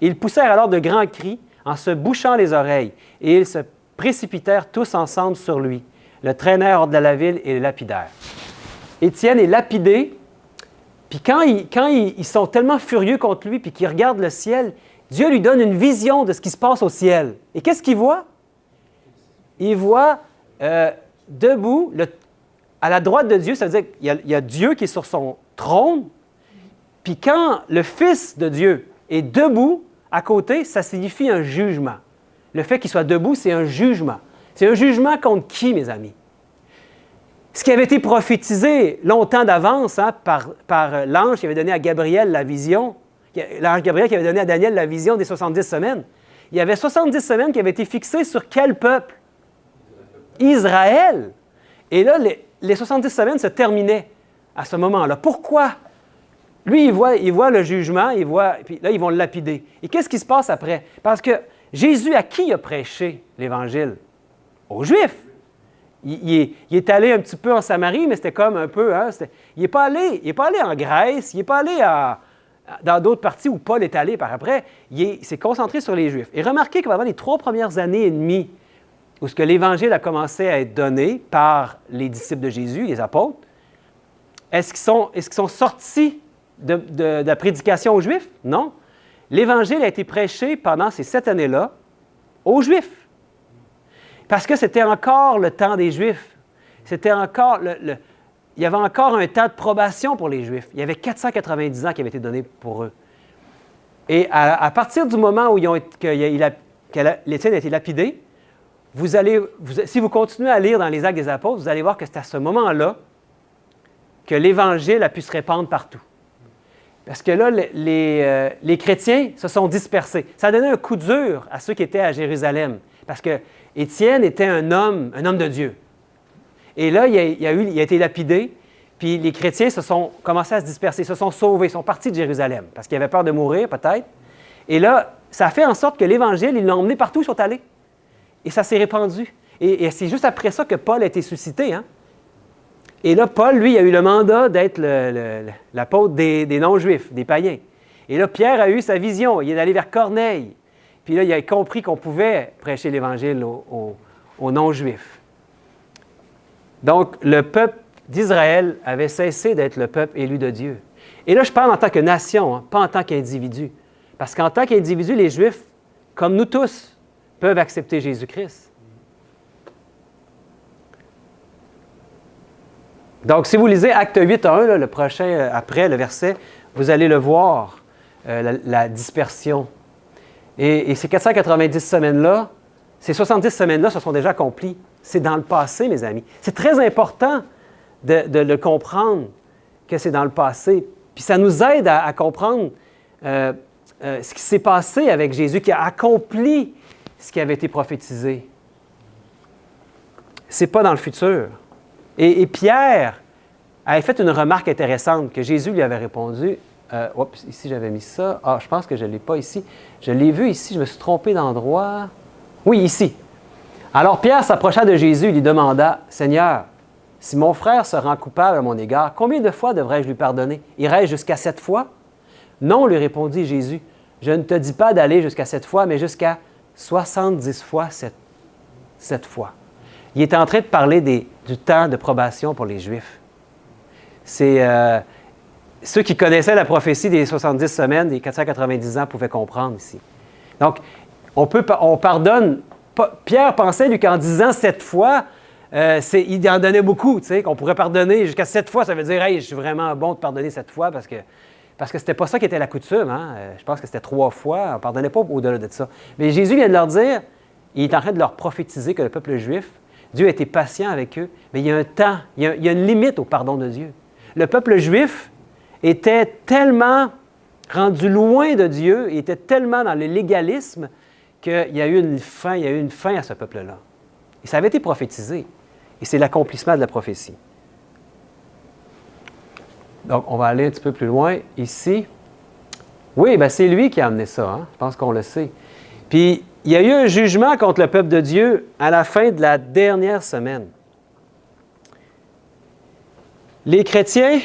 Ils poussèrent alors de grands cris en se bouchant les oreilles, et ils se précipitèrent tous ensemble sur lui, le traînèrent hors de la ville et le lapidèrent. Étienne est lapidé, puis quand ils sont tellement furieux contre lui, puis qu'ils regardent le ciel, Dieu lui donne une vision de ce qui se passe au ciel. Et qu'est-ce qu'il voit? Il voit debout, à la droite de Dieu, ça veut dire qu'il y a Dieu qui est sur son trône, puis quand le Fils de Dieu est debout, à côté, ça signifie un jugement. Le fait qu'il soit debout, c'est un jugement. C'est un jugement contre qui, mes amis? Ce qui avait été prophétisé longtemps d'avance par l'ange qui avait donné à Gabriel la vision, l'ange Gabriel qui avait donné à Daniel la vision des 70 semaines. Il y avait 70 semaines qui avaient été fixées sur quel peuple? Israël. Et là, les 70 semaines se terminaient à ce moment-là. Pourquoi? Lui, il voit le jugement, puis là, ils vont le lapider. Et qu'est-ce qui se passe après? Parce que Jésus, à qui a prêché l'Évangile? Aux Juifs. Il est allé un petit peu en Samarie, mais c'était comme un peu... Hein, il n'est pas allé en Grèce, il n'est pas allé dans d'autres parties où Paul est allé par après. Il s'est concentré sur les Juifs. Et remarquez que pendant les 3 premières années et demie, où ce que l'Évangile a commencé à être donné par les disciples de Jésus, les apôtres, est-ce qu'ils sont sortis de la prédication aux Juifs? Non. L'Évangile a été prêché pendant ces 7 années-là aux Juifs. Parce que c'était encore le temps des Juifs. C'était encore il y avait encore un temps de probation pour les Juifs. Il y avait 490 ans qui avaient été donnés pour eux. Et à partir du moment où l'Étienne a été lapidé, si vous continuez à lire dans les Actes des Apôtres, vous allez voir que c'est à ce moment-là que l'Évangile a pu se répandre partout. Parce que là, les chrétiens se sont dispersés. Ça a donné un coup dur à ceux qui étaient à Jérusalem. Parce que Étienne était un homme de Dieu. Et là, il a été lapidé, puis les chrétiens commencé à se disperser, se sont sauvés, sont partis de Jérusalem, parce qu'ils avaient peur de mourir, peut-être. Et là, ça a fait en sorte que l'Évangile, ils l'ont emmené partout où ils sont allés. Et ça s'est répandu. Et c'est juste après ça que Paul a été suscité. Hein? Et là, Paul, lui, a eu le mandat d'être l'apôtre des non-juifs, des païens. Et là, Pierre a eu sa vision. Il est allé vers Corneille. Puis là, il a compris qu'on pouvait prêcher l'Évangile aux non-juifs. Donc, le peuple d'Israël avait cessé d'être le peuple élu de Dieu. Et là, je parle en tant que nation, hein, pas en tant qu'individu. Parce qu'en tant qu'individu, les Juifs, comme nous tous, peuvent accepter Jésus-Christ. Donc, si vous lisez Acte 8.1, le prochain après, le verset, vous allez le voir, la dispersion. Et ces 490 semaines-là, ces 70 semaines-là se sont déjà accomplies. C'est dans le passé, mes amis. C'est très important de le comprendre que c'est dans le passé. Puis ça nous aide à comprendre ce qui s'est passé avec Jésus, qui a accompli ce qui avait été prophétisé. Ce n'est pas dans le futur. Et Pierre avait fait une remarque intéressante que Jésus lui avait répondu. Oups, ici j'avais mis ça. Ah, je pense que je ne l'ai pas ici. Je l'ai vu ici, je me suis trompé d'endroit. Oui, ici. Alors Pierre s'approcha de Jésus et lui demanda, « Seigneur, si mon frère se rend coupable à mon égard, combien de fois devrais-je lui pardonner? Irai-je jusqu'à 7 fois? » Non, lui répondit Jésus, « Je ne te dis pas d'aller jusqu'à 7 fois, mais jusqu'à 70 fois 7 fois. » Il est en train de parler du temps de probation pour les Juifs. C'est ceux qui connaissaient la prophétie des 70 semaines, des 490 ans, pouvaient comprendre ici. Donc, on pardonne Pierre pensait, lui, qu'en disant 7 fois, il en donnait beaucoup, tu sais, qu'on pourrait pardonner jusqu'à 7 fois. Ça veut dire, hey, je suis vraiment bon de pardonner 7 fois parce que c'était pas ça qui était la coutume. Hein? Je pense que c'était 3 fois. On ne pardonnait pas au-delà de ça. Mais Jésus vient de leur dire, il est en train de leur prophétiser que le peuple juif, Dieu a été patient avec eux, mais il y a un temps, il y a une limite au pardon de Dieu. Le peuple juif était tellement rendu loin de Dieu, il était tellement dans le légalisme qu'il y a eu une fin à ce peuple-là. Et ça avait été prophétisé. Et c'est l'accomplissement de la prophétie. Donc, on va aller un petit peu plus loin ici. Oui, bien, c'est lui qui a amené ça. Hein? Je pense qu'on le sait. Puis, il y a eu un jugement contre le peuple de Dieu à la fin de la dernière semaine. Les chrétiens,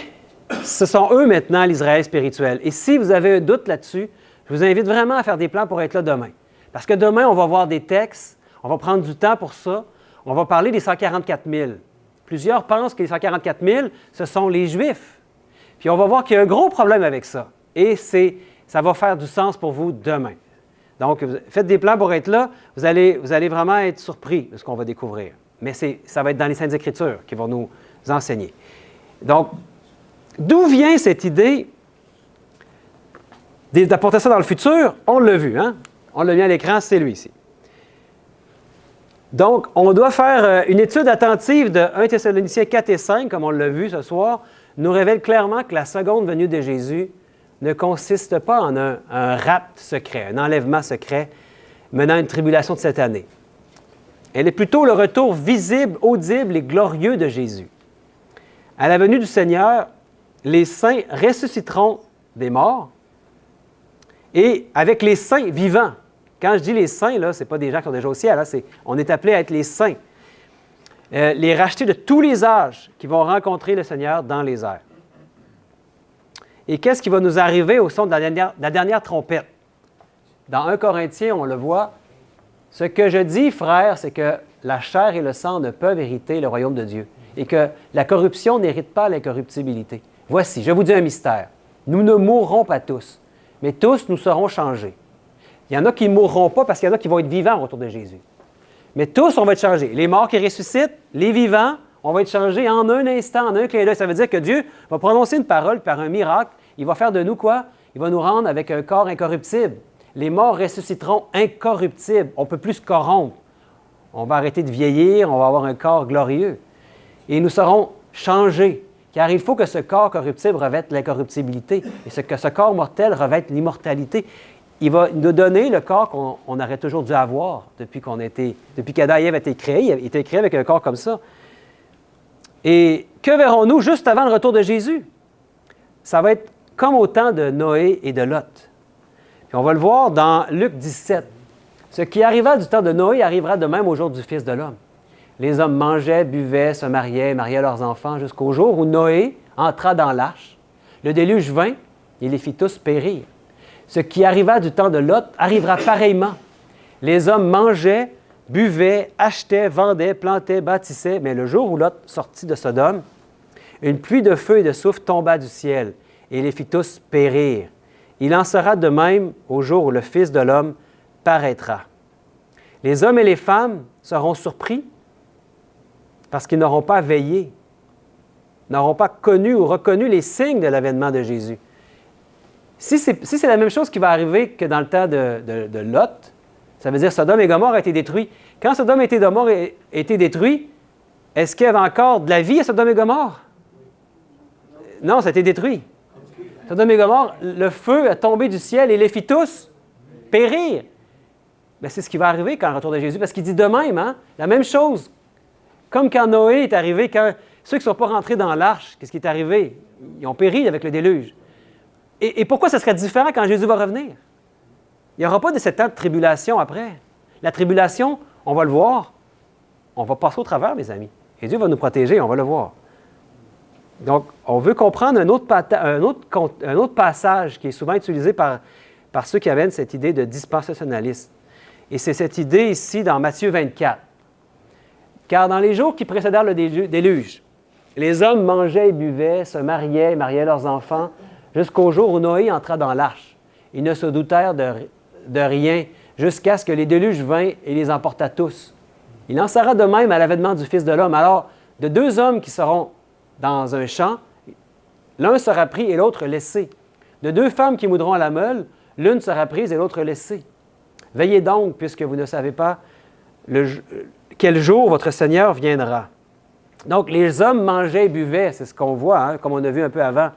ce sont eux maintenant l'Israël spirituel. Et si vous avez un doute là-dessus, je vous invite vraiment à faire des plans pour être là demain. Parce que demain, on va voir des textes, on va prendre du temps pour ça. On va parler des 144 000. Plusieurs pensent que les 144 000, ce sont les Juifs. Puis on va voir qu'il y a un gros problème avec ça. Et ça va faire du sens pour vous demain. Donc, faites des plans pour être là. Vous allez vraiment être surpris de ce qu'on va découvrir. Mais ça va être dans les Saintes Écritures qui vont nous enseigner. Donc, d'où vient cette idée d'apporter ça dans le futur? On l'a vu, hein? On l'a mis à l'écran, c'est lui ici. Donc, on doit faire une étude attentive de 1 Thessaloniciens 4 et 5, comme on l'a vu ce soir, nous révèle clairement que la seconde venue de Jésus ne consiste pas en un rapt secret, un enlèvement secret menant à une tribulation de cette année. Elle est plutôt le retour visible, audible et glorieux de Jésus. À la venue du Seigneur, les saints ressusciteront des morts et avec les saints vivants. Quand je dis les saints, là, ce n'est pas des gens qui sont déjà au ciel, hein, on est appelés à être les saints. Les rachetés de tous les âges qui vont rencontrer le Seigneur dans les airs. Et qu'est-ce qui va nous arriver au son de la dernière trompette? Dans 1 Corinthiens, on le voit. Ce que je dis, frères, c'est que la chair et le sang ne peuvent hériter le royaume de Dieu et que la corruption n'hérite pas l'incorruptibilité. Voici, je vous dis un mystère. Nous ne mourrons pas tous, mais tous nous serons changés. Il y en a qui ne mourront pas parce qu'il y en a qui vont être vivants autour de Jésus. Mais tous, on va être changés. Les morts qui ressuscitent, les vivants, on va être changés en un instant, en un clin d'œil. Ça veut dire que Dieu va prononcer une parole par un miracle. Il va faire de nous quoi? Il va nous rendre avec un corps incorruptible. Les morts ressusciteront incorruptibles. On ne peut plus se corrompre. On va arrêter de vieillir, on va avoir un corps glorieux. Et nous serons changés. Car il faut que ce corps corruptible revête l'incorruptibilité et que ce corps mortel revête l'immortalité. Il va nous donner le corps qu'on aurait toujours dû avoir depuis qu'Adam et Ève a été créés. Il a été créé avec un corps comme ça. Et que verrons-nous juste avant le retour de Jésus? Ça va être comme au temps de Noé et de Lot. Puis on va le voir dans Luc 17. Ce qui arriva du temps de Noé arrivera de même au jour du Fils de l'homme. Les hommes mangeaient, buvaient, se mariaient leurs enfants jusqu'au jour où Noé entra dans l'arche. Le déluge vint et les fit tous périr. Ce qui arriva du temps de Lot arrivera pareillement. Les hommes mangeaient, buvaient, achetaient, vendaient, plantaient, bâtissaient, mais le jour où Lot sortit de Sodome, une pluie de feu et de soufre tomba du ciel et les fit tous périr. Il en sera de même au jour où le Fils de l'homme paraîtra. Les hommes et les femmes seront surpris parce qu'ils n'auront pas veillé, n'auront pas connu ou reconnu les signes de l'avènement de Jésus. Si c'est la même chose qui va arriver que dans le temps de Lot, ça veut dire Sodome et Gomorrhe a été détruit. Quand Sodome et Gomorrhe a été détruit, est-ce qu'il y avait encore de la vie à Sodome et Gomorrhe? Non, ça a été détruit. Sodome et Gomorrhe, le feu a tombé du ciel et les fit tous périr. Bien, c'est ce qui va arriver quand le retour de Jésus, parce qu'il dit de même, hein? La même chose. Comme quand Noé est arrivé, quand ceux qui ne sont pas rentrés dans l'arche, qu'est-ce qui est arrivé? Ils ont péri avec le déluge. Et pourquoi ça serait différent quand Jésus va revenir? Il n'y aura pas de cette temps de tribulation après. La tribulation, on va le voir, on va passer au travers, mes amis. Et Dieu va nous protéger, on va le voir. Donc, on veut comprendre un autre passage qui est souvent utilisé par ceux qui avaient cette idée de dispensationaliste. Et c'est cette idée ici dans Matthieu 24. Car dans les jours qui précédèrent le déluge, les hommes mangeaient et buvaient, se mariaient leurs enfants, jusqu'au jour où Noé entra dans l'arche. Ils ne se doutèrent de rien, jusqu'à ce que les déluges vinrent et les emporta tous. Il en sera de même à l'avènement du Fils de l'homme. Alors, de deux hommes qui seront dans un champ, l'un sera pris et l'autre laissé. De deux femmes qui moudront à la meule, l'une sera prise et l'autre laissée. Veillez donc, puisque vous ne savez pas quel jour votre Seigneur viendra. Donc, les hommes mangeaient et buvaient, c'est ce qu'on voit, hein, comme on a vu un peu avant.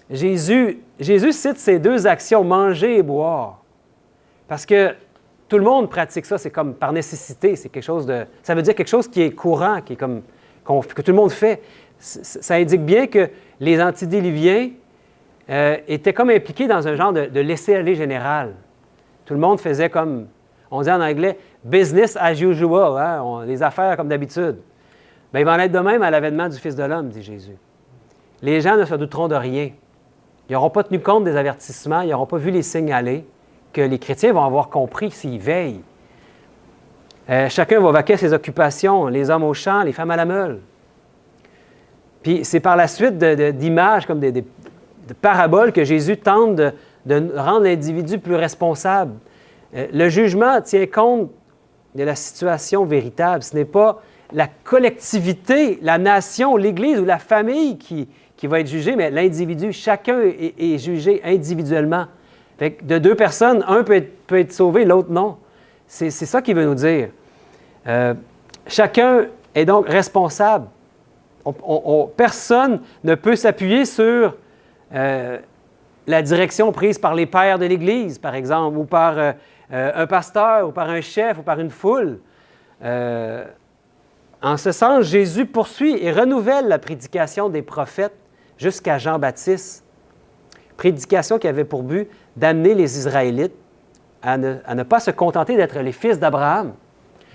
Jésus cite ces deux actions, manger et boire, parce que tout le monde pratique ça, c'est comme par nécessité, c'est quelque chose de... Ça veut dire quelque chose qui est courant, qui est comme, que tout le monde fait. Ça indique bien que les antidiluviens étaient comme impliqués dans un genre de laisser-aller général. Tout le monde faisait comme, on dit en anglais, « business as usual hein, », les affaires comme d'habitude. Bien, il va en être de même à l'avènement du Fils de l'homme, dit Jésus. Les gens ne se douteront de rien. Ils n'auront pas tenu compte des avertissements, ils n'auront pas vu les signes aller, que les chrétiens vont avoir compris s'ils veillent. Chacun va vaquer à ses occupations, les hommes au champ, les femmes à la meule. Puis c'est par la suite d'images comme de paraboles que Jésus tente de rendre l'individu plus responsable. Le jugement tient compte de la situation véritable. Ce n'est pas la collectivité, la nation, l'Église ou la famille qui va être jugée, mais l'individu. Chacun est jugé individuellement. Fait que de deux personnes, un peut être sauvé, l'autre non. C'est ça qu'il veut nous dire. Chacun est donc responsable. Personne ne peut s'appuyer sur la direction prise par les pères de l'Église, par exemple, ou par un pasteur, ou par un chef, ou par une foule. En ce sens, Jésus poursuit et renouvelle la prédication des prophètes jusqu'à Jean-Baptiste. Prédication qui avait pour but d'amener les Israélites à ne pas se contenter d'être les fils d'Abraham.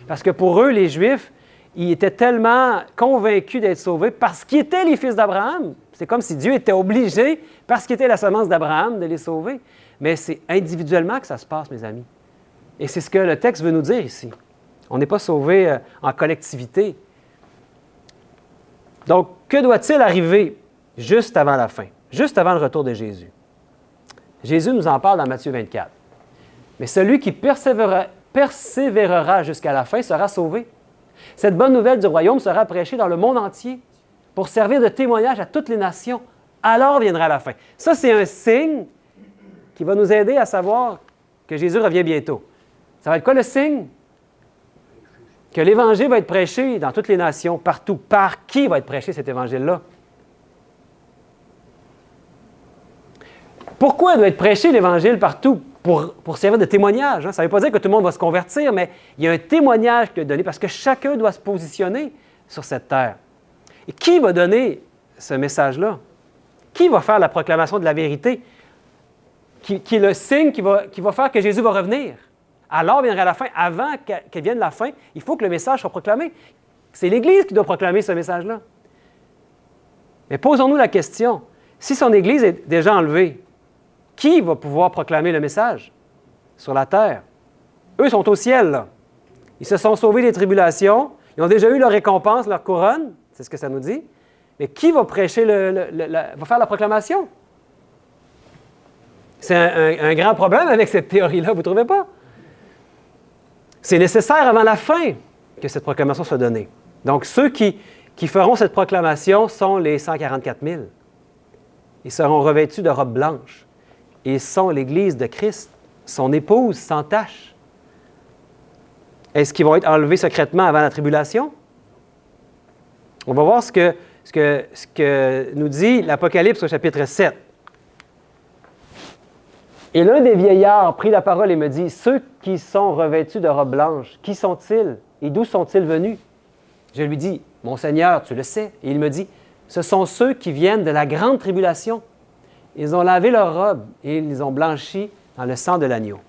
Parce que pour eux, les Juifs, ils étaient tellement convaincus d'être sauvés parce qu'ils étaient les fils d'Abraham. C'est comme si Dieu était obligé, parce qu'il était la semence d'Abraham, de les sauver. Mais c'est individuellement que ça se passe, mes amis. Et c'est ce que le texte veut nous dire ici. On n'est pas sauvés en collectivité. Donc, que doit-il arriver juste avant la fin, juste avant le retour de Jésus? Jésus nous en parle dans Matthieu 24. Mais celui qui persévérera jusqu'à la fin sera sauvé. Cette bonne nouvelle du royaume sera prêchée dans le monde entier pour servir de témoignage à toutes les nations. Alors viendra la fin. Ça, c'est un signe qui va nous aider à savoir que Jésus revient bientôt. Ça va être quoi le signe? Que l'Évangile va être prêché dans toutes les nations, partout. Par qui va être prêché cet Évangile-là? Pourquoi doit être prêché l'Évangile partout? Pour servir de témoignage. Hein? Ça ne veut pas dire que tout le monde va se convertir, mais il y a un témoignage qui est donné parce que chacun doit se positionner sur cette terre. Et qui va donner ce message-là? Qui va faire la proclamation de la vérité? Qui est le signe qui va faire que Jésus va revenir? Alors viendra la fin. Avant qu'elle vienne la fin, il faut que le message soit proclamé. C'est l'Église qui doit proclamer ce message-là. Mais posons-nous la question, si son Église est déjà enlevée, qui va pouvoir proclamer le message sur la terre? Eux sont au ciel, là. Ils se sont sauvés des tribulations. Ils ont déjà eu leur récompense, leur couronne. C'est ce que ça nous dit. Mais qui va prêcher, va faire la proclamation? C'est un grand problème avec cette théorie-là, vous ne trouvez pas? C'est nécessaire avant la fin que cette proclamation soit donnée. Donc, ceux qui feront cette proclamation sont les 144 000. Ils seront revêtus de robes blanches. Ils sont l'Église de Christ, son épouse sans tache. Est-ce qu'ils vont être enlevés secrètement avant la tribulation? On va voir ce que nous dit l'Apocalypse au chapitre 7. Et l'un des vieillards prit la parole et me dit, « Ceux qui sont revêtus de robes blanches, qui sont-ils et d'où sont-ils venus? » Je lui dis, « Mon Seigneur, tu le sais. » Et il me dit, « Ce sont ceux qui viennent de la grande tribulation. Ils ont lavé leurs robes et ils les ont blanchies dans le sang de l'agneau. »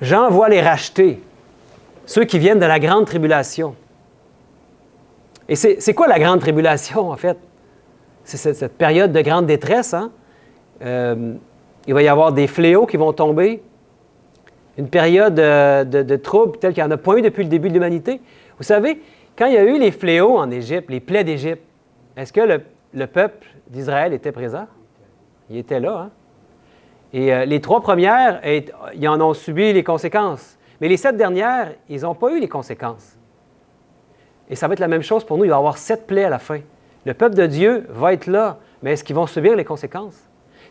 Jean voit les rachetés, ceux qui viennent de la grande tribulation. Et c'est quoi la grande tribulation, en fait? C'est cette période de grande détresse, hein? Il va y avoir des fléaux qui vont tomber, une période de troubles telle qu'il n'y en a point eu depuis le début de l'humanité. Vous savez, quand il y a eu les fléaux en Égypte, les plaies d'Égypte, est-ce que le peuple d'Israël était présent? Il était là, hein? Et les 3 premières, ils en ont subi les conséquences. Mais les 7 dernières, ils n'ont pas eu les conséquences. Et ça va être la même chose pour nous. Il va y avoir 7 plaies à la fin. Le peuple de Dieu va être là, mais est-ce qu'ils vont subir les conséquences?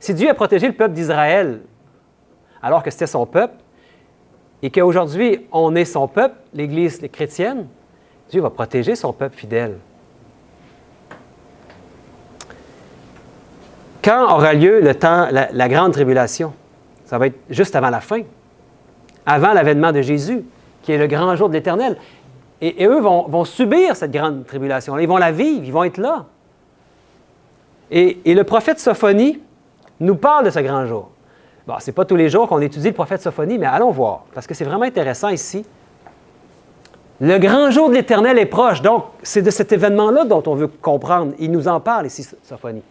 Si Dieu a protégé le peuple d'Israël, alors que c'était son peuple, et qu'aujourd'hui, on est son peuple, l'Église chrétienne, Dieu va protéger son peuple fidèle. Quand aura lieu le temps, la grande tribulation? Ça va être juste avant la fin, avant l'avènement de Jésus, qui est le grand jour de l'Éternel. Et eux vont subir cette grande tribulation. Ils vont la vivre, ils vont être là. Et le prophète Sophonie nous parle de ce grand jour. Bon, ce n'est pas tous les jours qu'on étudie le prophète Sophonie, mais allons voir, parce que c'est vraiment intéressant ici. Le grand jour de l'Éternel est proche. Donc, c'est de cet événement-là dont on veut comprendre. Il nous en parle ici, Sophonie.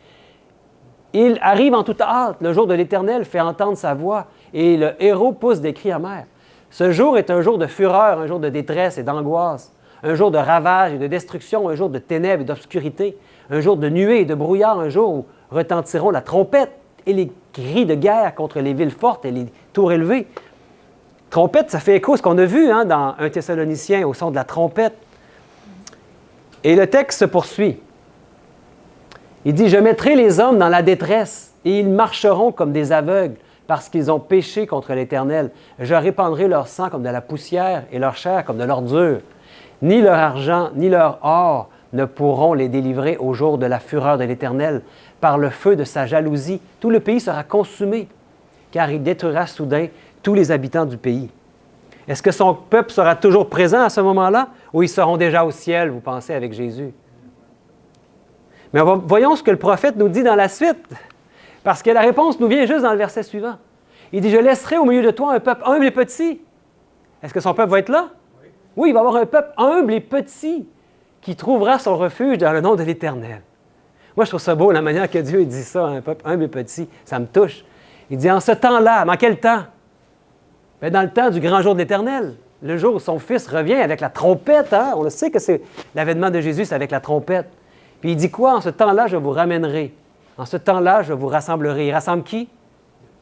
Il arrive en toute hâte. Le jour de l'Éternel fait entendre sa voix et le héros pousse des cris amers. Ce jour est un jour de fureur, un jour de détresse et d'angoisse, un jour de ravage et de destruction, un jour de ténèbres et d'obscurité, un jour de nuées et de brouillard, un jour où retentiront la trompette et les cris de guerre contre les villes fortes et les tours élevées. Trompette, ça fait écho à ce qu'on a vu dans 1 Thessaloniciens au son de la trompette. Et le texte se poursuit. Il dit « Je mettrai les hommes dans la détresse, et ils marcheront comme des aveugles, parce qu'ils ont péché contre l'Éternel. Je répandrai leur sang comme de la poussière, et leur chair comme de l'ordure. Ni leur argent, ni leur or ne pourront les délivrer au jour de la fureur de l'Éternel. Par le feu de sa jalousie, tout le pays sera consumé, car il détruira soudain tous les habitants du pays. » Est-ce que son peuple sera toujours présent à ce moment-là, ou ils seront déjà au ciel, vous pensez, avec Jésus? Mais voyons ce que le prophète nous dit dans la suite, parce que la réponse nous vient juste dans le verset suivant. Il dit « Je laisserai au milieu de toi un peuple humble et petit. » Est-ce que son peuple va être là? Oui, il va y avoir un peuple humble et petit qui trouvera son refuge dans le nom de l'Éternel. Moi, je trouve ça beau, la manière que Dieu dit ça, un peuple humble et petit. Ça me touche. Il dit « En ce temps-là, dans quel temps? » Bien, dans le temps du grand jour de l'Éternel, le jour où son Fils revient avec la trompette. Hein? On le sait que c'est l'avènement de Jésus, c'est avec la trompette. Puis il dit quoi? En ce temps-là, je vous ramènerai. En ce temps-là, je vous rassemblerai. Il rassemble qui?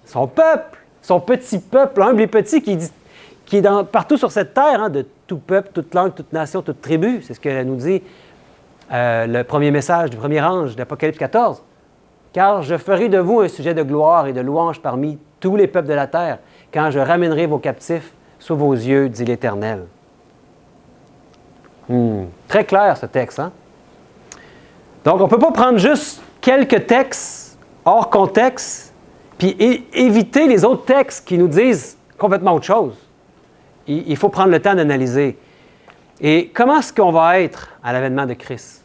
Son peuple, son petit peuple, humble et petit, qui est partout sur cette terre, de tout peuple, toute langue, toute nation, toute tribu. C'est ce que nous dit le premier message du premier ange d'Apocalypse 14. « Car je ferai de vous un sujet de gloire et de louange parmi tous les peuples de la terre, quand je ramènerai vos captifs sous vos yeux, dit l'Éternel. » Très clair ce texte, hein? Donc, on ne peut pas prendre juste quelques textes hors contexte puis éviter les autres textes qui nous disent complètement autre chose. Il faut prendre le temps d'analyser. Et comment est-ce qu'on va être à l'avènement de Christ?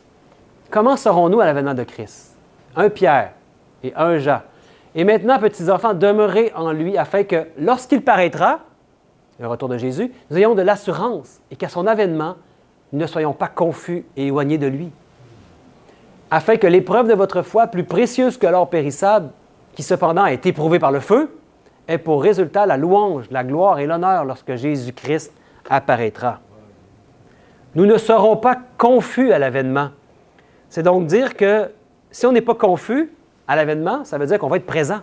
Comment serons-nous à l'avènement de Christ? 1 Pierre et 1 Jean. Et maintenant, petits enfants, demeurez en lui afin que, lorsqu'il paraîtra, le retour de Jésus, nous ayons de l'assurance et qu'à son avènement, nous ne soyons pas confus et éloignés de lui. Afin que l'épreuve de votre foi, plus précieuse que l'or périssable, qui cependant a été éprouvée par le feu, ait pour résultat la louange, la gloire et l'honneur lorsque Jésus-Christ apparaîtra. Nous ne serons pas confus à l'avènement. C'est donc dire que si on n'est pas confus à l'avènement, ça veut dire qu'on va être présent.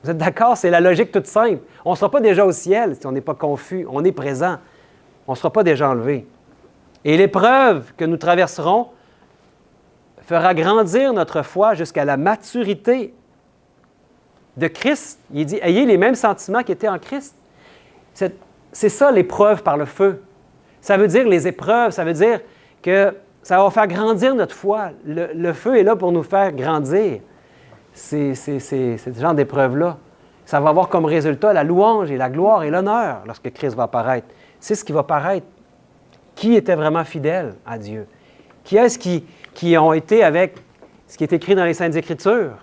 Vous êtes d'accord? C'est la logique toute simple. On ne sera pas déjà au ciel si on n'est pas confus. On est présent. On ne sera pas déjà enlevé. Et l'épreuve que nous traverserons fera grandir notre foi jusqu'à la maturité de Christ. Il dit, ayez les mêmes sentiments qui étaient en Christ. C'est ça l'épreuve par le feu. Ça veut dire les épreuves, ça veut dire que ça va faire grandir notre foi. Le feu est là pour nous faire grandir. C'est ce genre d'épreuve-là. Ça va avoir comme résultat la louange et la gloire et l'honneur lorsque Christ va apparaître. C'est ce qui va paraître. Qui était vraiment fidèle à Dieu? Qui est-ce qui ont été avec ce qui est écrit dans les Saintes Écritures?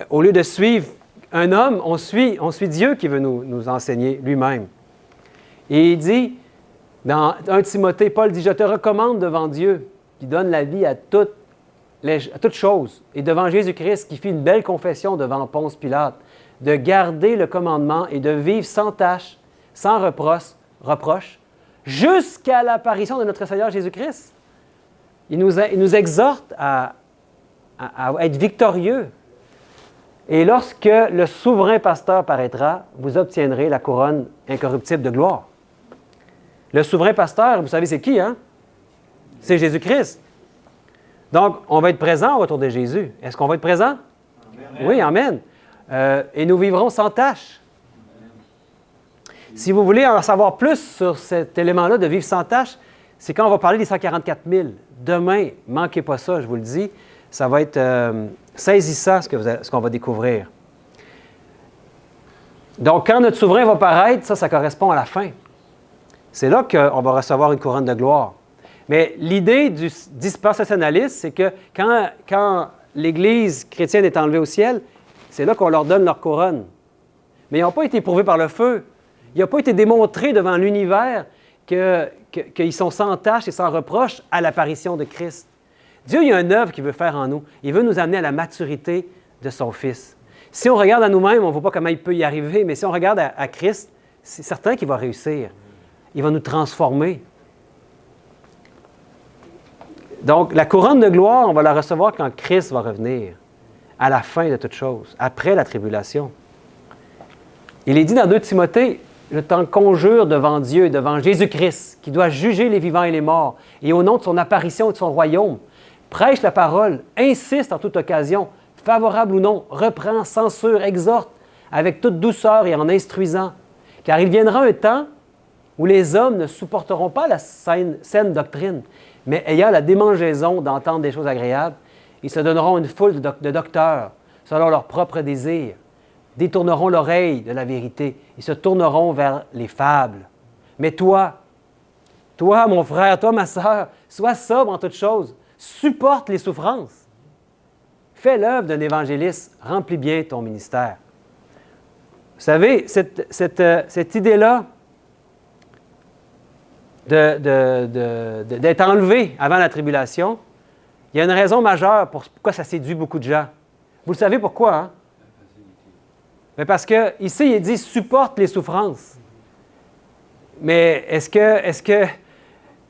Au lieu de suivre un homme, on suit Dieu qui veut nous enseigner lui-même. Et il dit, dans 1 Timothée, Paul dit, « Je te recommande devant Dieu, qui donne la vie à toutes choses, et devant Jésus-Christ, qui fit une belle confession devant Ponce Pilate, de garder le commandement et de vivre sans tache, sans reproche, jusqu'à l'apparition de notre Seigneur Jésus-Christ. » Il nous exhorte à être victorieux. Et lorsque le souverain pasteur paraîtra, vous obtiendrez la couronne incorruptible de gloire. Le souverain pasteur, vous savez, c'est qui, hein? C'est Jésus-Christ. Donc, on va être présent au retour de Jésus. Est-ce qu'on va être présent? Amen. Oui, amen. Et nous vivrons sans tâche. Si vous voulez en savoir plus sur cet élément-là de vivre sans tâche, c'est quand on va parler des 144 000. Demain, ne manquez pas ça, je vous le dis. Ça va être saisissant ce qu'on va découvrir. Donc, quand notre souverain va paraître, ça correspond à la fin. C'est là qu'on va recevoir une couronne de gloire. Mais l'idée du dispensationalisme, c'est que quand l'Église chrétienne est enlevée au ciel, c'est là qu'on leur donne leur couronne. Mais ils n'ont pas été éprouvés par le feu. Il n'a pas été démontré devant l'univers qu'ils sont sans tâche et sans reproche à l'apparition de Christ. Dieu, il y a une œuvre qu'il veut faire en nous. Il veut nous amener à la maturité de son Fils. Si on regarde à nous-mêmes, on ne voit pas comment il peut y arriver, mais si on regarde à Christ, c'est certain qu'il va réussir. Il va nous transformer. Donc, la couronne de gloire, on va la recevoir quand Christ va revenir, à la fin de toute chose, après la tribulation. Il est dit dans 2 Timothée, « Je t'en conjure devant Dieu, devant Jésus-Christ, qui doit juger les vivants et les morts, et au nom de son apparition et de son royaume, prêche la parole, insiste en toute occasion, favorable ou non, reprend, censure, exhorte, avec toute douceur et en instruisant. Car il viendra un temps où les hommes ne supporteront pas la saine doctrine, mais ayant la démangeaison d'entendre des choses agréables, ils se donneront une foule de docteurs, selon leurs propres désirs, détourneront l'oreille de la vérité, ils se tourneront vers les fables. Mais toi, mon frère, toi, ma sœur, sois sobre en toutes choses, supporte les souffrances. Fais l'œuvre d'un évangéliste, remplis bien ton ministère. Vous savez, cette idée-là d'être enlevé avant la tribulation, il y a une raison majeure pourquoi ça séduit beaucoup de gens. Vous le savez pourquoi, hein? Mais parce que ici, il dit « supporte les souffrances ». Mais est-ce que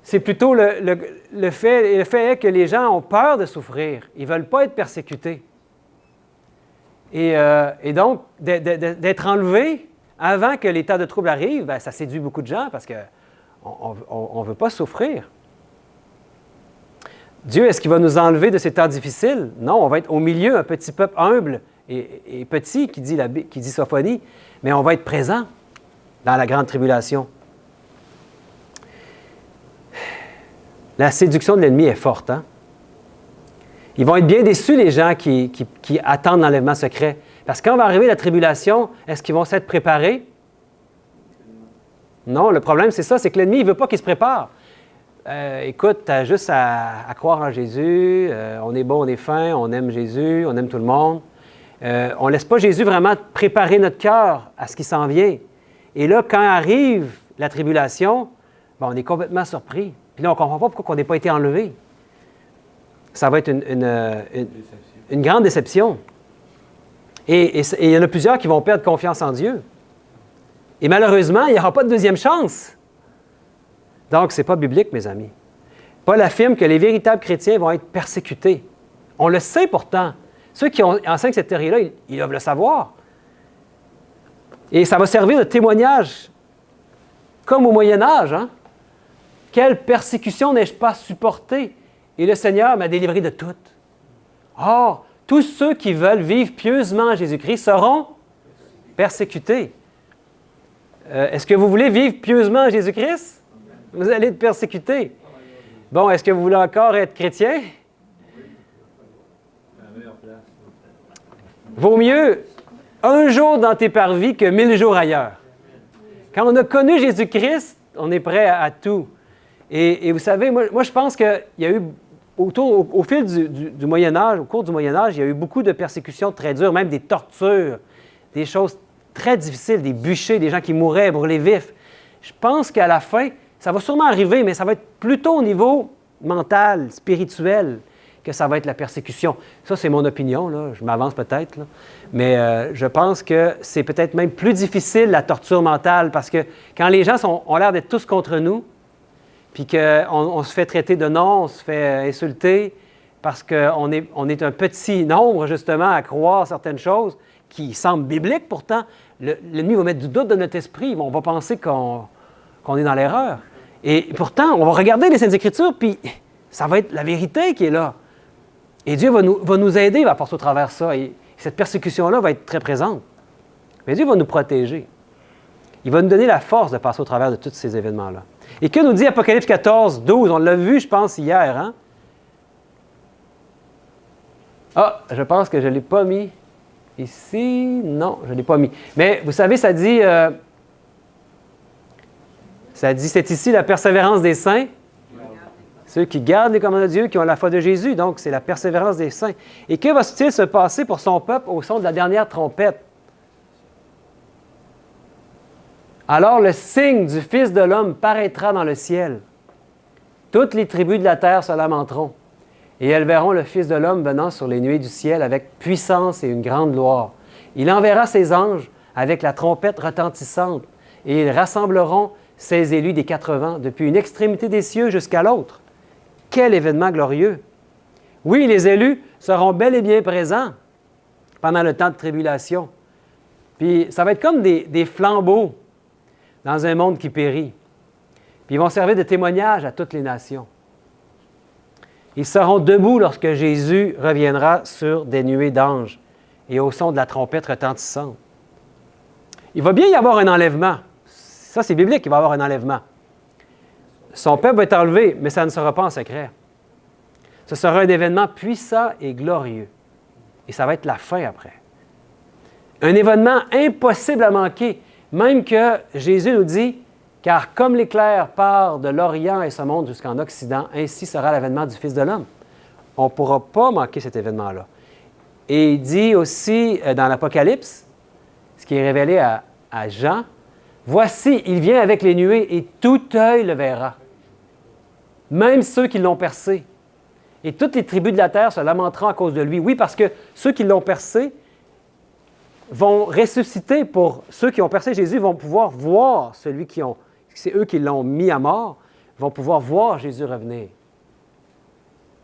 c'est plutôt le fait est que les gens ont peur de souffrir. Ils ne veulent pas être persécutés. Et donc, d'être enlevé avant que l'état de trouble arrive, bien, ça séduit beaucoup de gens parce qu'on ne veut pas souffrir. Dieu, est-ce qu'il va nous enlever de ces temps difficiles? Non, on va être au milieu, un petit peuple humble et petit, qui dit Sophonie, mais on va être présent dans la grande tribulation. La séduction de l'ennemi est forte, hein? Ils vont être bien déçus, les gens qui attendent l'enlèvement secret. Parce que quand va arriver la tribulation, est-ce qu'ils vont s'être préparés? Non, le problème, c'est ça, c'est que l'ennemi, il ne veut pas qu'ils se préparent. Écoute, tu as juste à croire en Jésus, on est bon, on est fin, on aime Jésus, on aime tout le monde. On ne laisse pas Jésus vraiment préparer notre cœur à ce qui s'en vient. Et là, quand arrive la tribulation, bien, on est complètement surpris. Puis là, on ne comprend pas pourquoi on n'est pas été enlevé. Ça va être une grande déception. Et il y en a plusieurs qui vont perdre confiance en Dieu. Et malheureusement, il n'y aura pas de deuxième chance. Donc, ce n'est pas biblique, mes amis. Paul affirme que les véritables chrétiens vont être persécutés. On le sait pourtant. Ceux qui enseignent cette théorie-là, ils doivent le savoir. Et ça va servir de témoignage, comme au Moyen Âge. Hein? Quelle persécution n'ai-je pas supportée? Et le Seigneur m'a délivré de toutes. Or, tous ceux qui veulent vivre pieusement en Jésus-Christ seront persécutés. Est-ce que vous voulez vivre pieusement en Jésus-Christ? Vous allez être persécutés. Bon, est-ce que vous voulez encore être chrétien? Vaut mieux un jour dans tes parvis que 1000 jours ailleurs. Quand on a connu Jésus-Christ, on est prêt à tout. Et vous savez, moi je pense qu'il y a eu, au fil du Moyen Âge, au cours du Moyen Âge, il y a eu beaucoup de persécutions très dures, même des tortures, des choses très difficiles, des bûchers, des gens qui mouraient brûlés vifs. Je pense qu'à la fin, ça va sûrement arriver, mais ça va être plutôt au niveau mental, spirituel, que ça va être la persécution. Ça, c'est mon opinion, là. Je m'avance peut-être, là. Mais je pense que c'est peut-être même plus difficile, la torture mentale, parce que quand les gens ont l'air d'être tous contre nous, puis qu'on se fait traiter de nom, on se fait insulter, parce qu'on est un petit nombre, justement, à croire certaines choses qui semblent bibliques. Pourtant, l'ennemi va mettre du doute dans notre esprit. On va penser qu'on est dans l'erreur. Et pourtant, on va regarder les Saintes Écritures, puis ça va être la vérité qui est là. Et Dieu va nous aider à passer au travers de ça. Et cette persécution-là va être très présente. Mais Dieu va nous protéger. Il va nous donner la force de passer au travers de tous ces événements-là. Et que nous dit Apocalypse 14, 12? On l'a vu, je pense, hier. Hein? Ah, je pense que je ne l'ai pas mis ici. Non, je ne l'ai pas mis. Mais vous savez, ça dit, c'est ici la persévérance des saints. Ceux qui gardent les commandements de Dieu, qui ont la foi de Jésus. Donc, c'est la persévérance des saints. Et que va-t-il se passer pour son peuple au son de la dernière trompette? Alors le signe du Fils de l'homme paraîtra dans le ciel. Toutes les tribus de la terre se lamenteront. Et elles verront le Fils de l'homme venant sur les nuées du ciel avec puissance et une grande gloire. Il enverra ses anges avec la trompette retentissante, et ils rassembleront ses élus des 4 vents, depuis une extrémité des cieux jusqu'à l'autre. Quel événement glorieux! Oui, les élus seront bel et bien présents pendant le temps de tribulation. Puis ça va être comme des flambeaux dans un monde qui périt. Puis ils vont servir de témoignage à toutes les nations. Ils seront debout lorsque Jésus reviendra sur des nuées d'anges et au son de la trompette retentissante. Il va bien y avoir un enlèvement. Ça, c'est biblique, il va y avoir un enlèvement. Son peuple va être enlevé, mais ça ne sera pas en secret. Ce sera un événement puissant et glorieux. Et ça va être la fin après. Un événement impossible à manquer. Même que Jésus nous dit, « Car comme l'éclair part de l'Orient et se monte jusqu'en Occident, ainsi sera l'avènement du Fils de l'homme. » On ne pourra pas manquer cet événement-là. Et il dit aussi dans l'Apocalypse, ce qui est révélé à Jean, « Voici, il vient avec les nuées et tout œil le verra, même ceux qui l'ont percé. Et toutes les tribus de la terre se lamenteront à cause de lui. » Oui, parce que ceux qui l'ont percé vont ressusciter pour ceux qui ont percé Jésus, vont pouvoir voir celui c'est eux qui l'ont mis à mort, vont pouvoir voir Jésus revenir.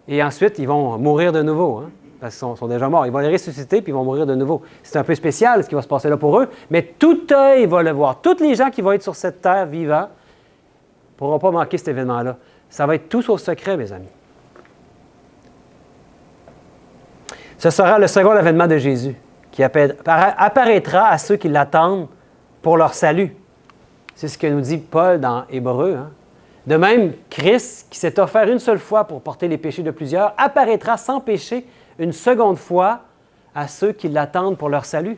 Et ensuite, ils vont mourir de nouveau, hein, parce qu'ils sont déjà morts. Ils vont les ressusciter puis ils vont mourir de nouveau. C'est un peu spécial ce qui va se passer là pour eux, mais tout œil va le voir. Tous les gens qui vont être sur cette terre vivants ne pourront pas manquer cet événement-là. Ça va être tout au secret, mes amis. Ce sera le second avènement de Jésus, qui apparaîtra à ceux qui l'attendent pour leur salut. C'est ce que nous dit Paul dans Hébreux. Hein? De même, Christ, qui s'est offert une seule fois pour porter les péchés de plusieurs, apparaîtra sans péché une seconde fois à ceux qui l'attendent pour leur salut.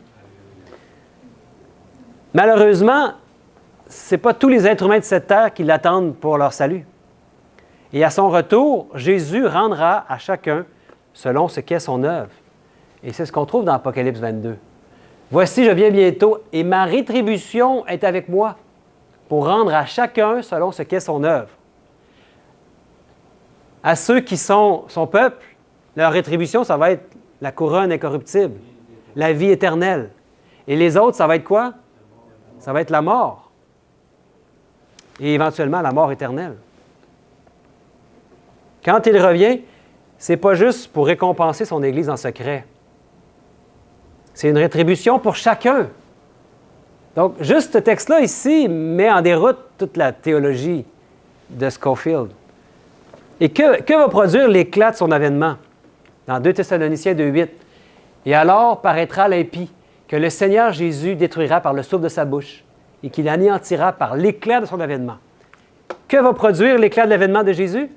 Malheureusement, ce n'est pas tous les êtres humains de cette terre qui l'attendent pour leur salut. Et à son retour, Jésus rendra à chacun selon ce qu'est son œuvre. Et c'est ce qu'on trouve dans Apocalypse 22. « Voici, je viens bientôt, et ma rétribution est avec moi, pour rendre à chacun selon ce qu'est son œuvre. » À ceux qui sont son peuple, leur rétribution, ça va être la couronne incorruptible, la vie éternelle. Et les autres, ça va être quoi? Ça va être la mort. Et éventuellement, la mort éternelle. Quand il revient, ce n'est pas juste pour récompenser son Église en secret. C'est une rétribution pour chacun. Donc, juste ce texte-là ici met en déroute toute la théologie de Scofield. Et que va produire l'éclat de son avènement? Dans 2 Thessaloniciens 2,8. « Et alors paraîtra l'impie, que le Seigneur Jésus détruira par le souffle de sa bouche, et qu'il anéantira par l'éclat de son avènement. » Que va produire l'éclat de l'avènement de Jésus?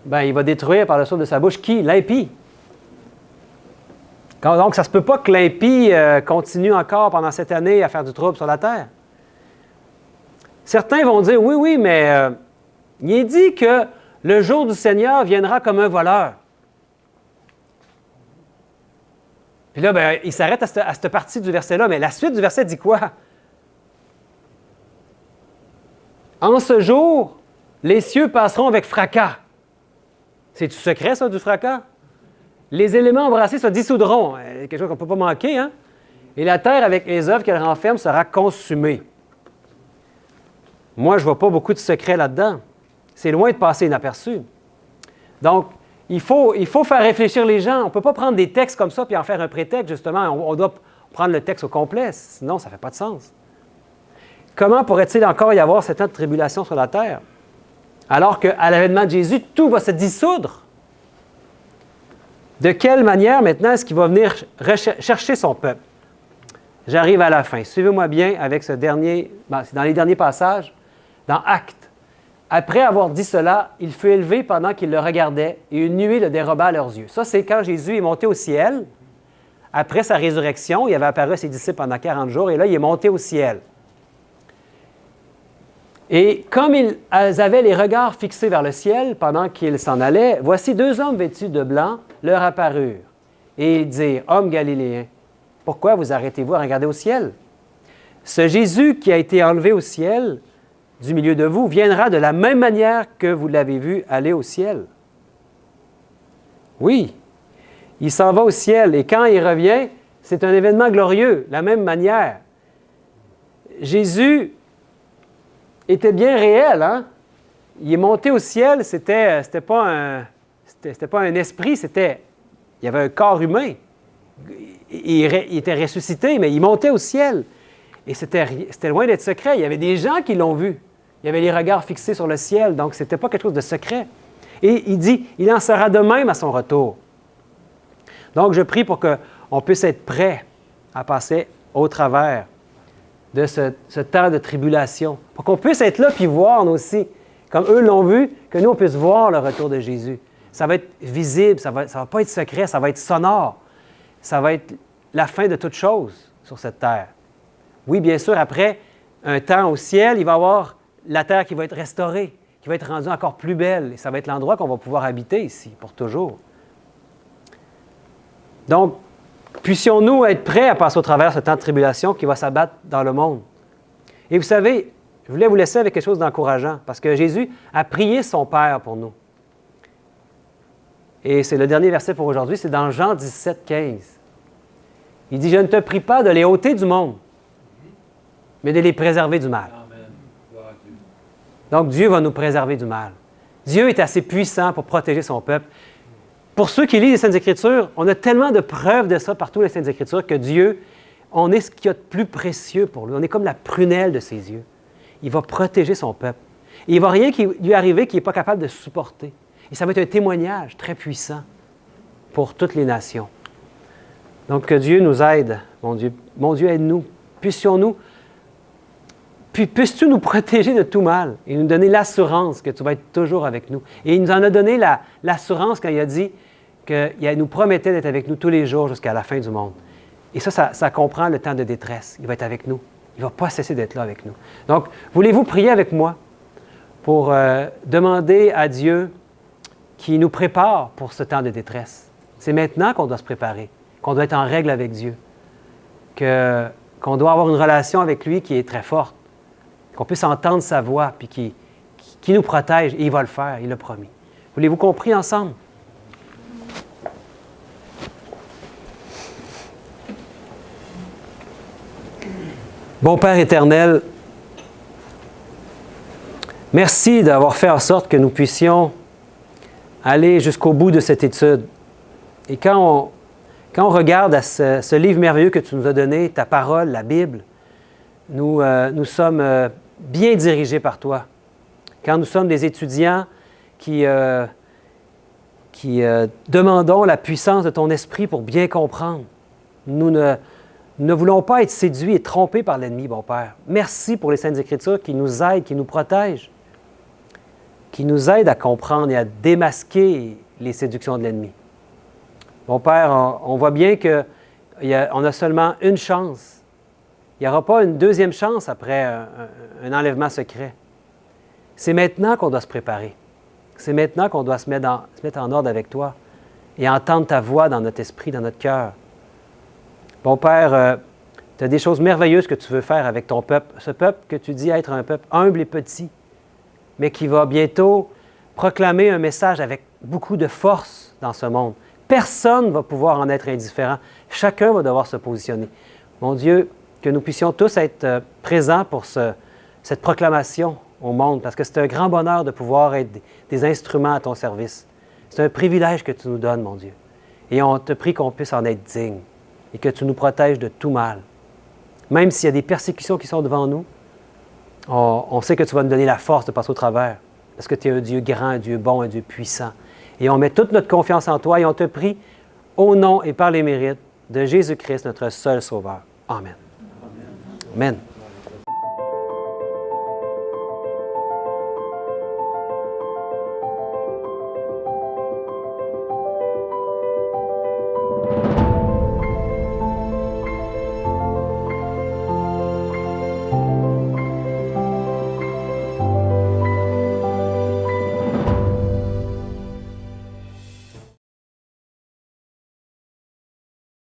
Bien, il va détruire par le souffle de sa bouche qui? L'impie. Donc, ça ne se peut pas que l'impie continue encore pendant cette année à faire du trouble sur la terre. Certains vont dire, oui, mais il est dit que le jour du Seigneur viendra comme un voleur. Puis là, bien, il s'arrête à cette partie du verset-là, mais la suite du verset dit quoi? En ce jour, les cieux passeront avec fracas. C'est-tu secret, ça, du fracas? Les éléments embrassés se dissoudront. Quelque chose qu'on ne peut pas manquer, hein? Et la terre, avec les œuvres qu'elle renferme, sera consumée. Moi, je ne vois pas beaucoup de secrets là-dedans. c'est loin de passer inaperçu. Donc, il faut faire réfléchir les gens. On ne peut pas prendre des textes comme ça puis en faire un prétexte, justement. On doit prendre le texte au complet, sinon ça ne fait pas de sens. Comment pourrait-il encore y avoir 7 ans de tribulation sur la terre, alors qu'à l'avènement de Jésus, tout va se dissoudre? De quelle manière, maintenant, est-ce qu'il va venir chercher son peuple? J'arrive à la fin. Suivez-moi bien avec ce dernier, c'est dans les derniers passages, dans Actes. Après avoir dit cela, il fut élevé pendant qu'ils le regardaient, et une nuée le déroba à leurs yeux. Ça, c'est quand Jésus est monté au ciel. Après sa résurrection, il avait apparu à ses disciples pendant 40 jours, et là, il est monté au ciel. Et comme ils avaient les regards fixés vers le ciel pendant qu'ils s'en allaient, voici 2 hommes vêtus de blanc leur apparurent. Et ils dirent, « Hommes galiléens, pourquoi vous arrêtez-vous à regarder au ciel? Ce Jésus qui a été enlevé au ciel du milieu de vous viendra de la même manière que vous l'avez vu aller au ciel. » Oui, il s'en va au ciel et quand il revient, c'est un événement glorieux, de la même manière. Jésus était bien réel, hein? Il est monté au ciel, c'était pas un esprit, il y avait un corps humain. Il était ressuscité, mais il montait au ciel. Et c'était loin d'être secret. Il y avait des gens qui l'ont vu. Il y avait les regards fixés sur le ciel, donc ce n'était pas quelque chose de secret. Et il dit, il en sera de même à son retour. Donc, je prie pour qu'on puisse être prêt à passer au travers de ce temps de tribulation, pour qu'on puisse être là puis voir, nous aussi, comme eux l'ont vu, que nous, on puisse voir le retour de Jésus. Ça va être visible, ça va pas être secret, ça va être sonore. Ça va être la fin de toute chose sur cette terre. Oui, bien sûr, après un temps au ciel, il va y avoir la terre qui va être restaurée, qui va être rendue encore plus belle. Et ça va être l'endroit qu'on va pouvoir habiter ici, pour toujours. Donc, puissions-nous être prêts à passer au travers de ce temps de tribulation qui va s'abattre dans le monde. Et vous savez, je voulais vous laisser avec quelque chose d'encourageant, parce que Jésus a prié son Père pour nous. Et c'est le dernier verset pour aujourd'hui, c'est dans Jean 17, 15. Il dit, « Je ne te prie pas de les ôter du monde, mais de les préserver du mal. » Donc, Dieu va nous préserver du mal. Dieu est assez puissant pour protéger son peuple. Pour ceux qui lisent les Saintes Écritures, on a tellement de preuves de ça partout dans les Saintes Écritures que Dieu, on est ce qu'il y a de plus précieux pour lui. On est comme la prunelle de ses yeux. Il va protéger son peuple. Et il ne va rien qui lui arriver qu'il n'est pas capable de supporter. Et ça va être un témoignage très puissant pour toutes les nations. Donc, que Dieu nous aide, mon Dieu. Mon Dieu, aide-nous. Puisses-tu nous protéger de tout mal et nous donner l'assurance que tu vas être toujours avec nous. Et il nous en a donné l'assurance quand il a dit qu'il nous promettait d'être avec nous tous les jours jusqu'à la fin du monde. Et ça comprend le temps de détresse. Il va être avec nous. Il ne va pas cesser d'être là avec nous. Donc, voulez-vous prier avec moi pour demander à Dieu qu'il nous prépare pour ce temps de détresse? C'est maintenant qu'on doit se préparer, qu'on doit être en règle avec Dieu, qu'on doit avoir une relation avec lui qui est très forte, qu'on puisse entendre sa voix, puis qui nous protège, et il va le faire, il l'a promis. Voulez-vous qu'on prie ensemble? Bon Père éternel, merci d'avoir fait en sorte que nous puissions aller jusqu'au bout de cette étude. Et quand on regarde à ce livre merveilleux que tu nous as donné, ta parole, la Bible, nous sommes bien dirigés par toi. Quand nous sommes des étudiants qui demandons la puissance de ton esprit pour bien comprendre, nous ne voulons pas être séduits et trompés par l'ennemi, bon Père. Merci pour les Saintes Écritures qui nous aident, qui nous protègent, qui nous aident à comprendre et à démasquer les séductions de l'ennemi. Bon Père, on voit bien qu'on a seulement une chance. Il n'y aura pas une deuxième chance après un enlèvement secret. C'est maintenant qu'on doit se préparer. C'est maintenant qu'on doit se mettre en ordre avec toi et entendre ta voix dans notre esprit, dans notre cœur. Bon Père, tu as des choses merveilleuses que tu veux faire avec ton peuple. Ce peuple que tu dis être un peuple humble et petit, mais qui va bientôt proclamer un message avec beaucoup de force dans ce monde. Personne ne va pouvoir en être indifférent. Chacun va devoir se positionner. Mon Dieu, que nous puissions tous être présents pour cette proclamation au monde, parce que c'est un grand bonheur de pouvoir être des instruments à ton service. C'est un privilège que tu nous donnes, mon Dieu. Et on te prie qu'on puisse en être digne et que tu nous protèges de tout mal. Même s'il y a des persécutions qui sont devant nous, on sait que tu vas nous donner la force de passer au travers, parce que tu es un Dieu grand, un Dieu bon, un Dieu puissant. Et on met toute notre confiance en toi et on te prie au nom et par les mérites de Jésus-Christ, notre seul Sauveur. Amen. Amen.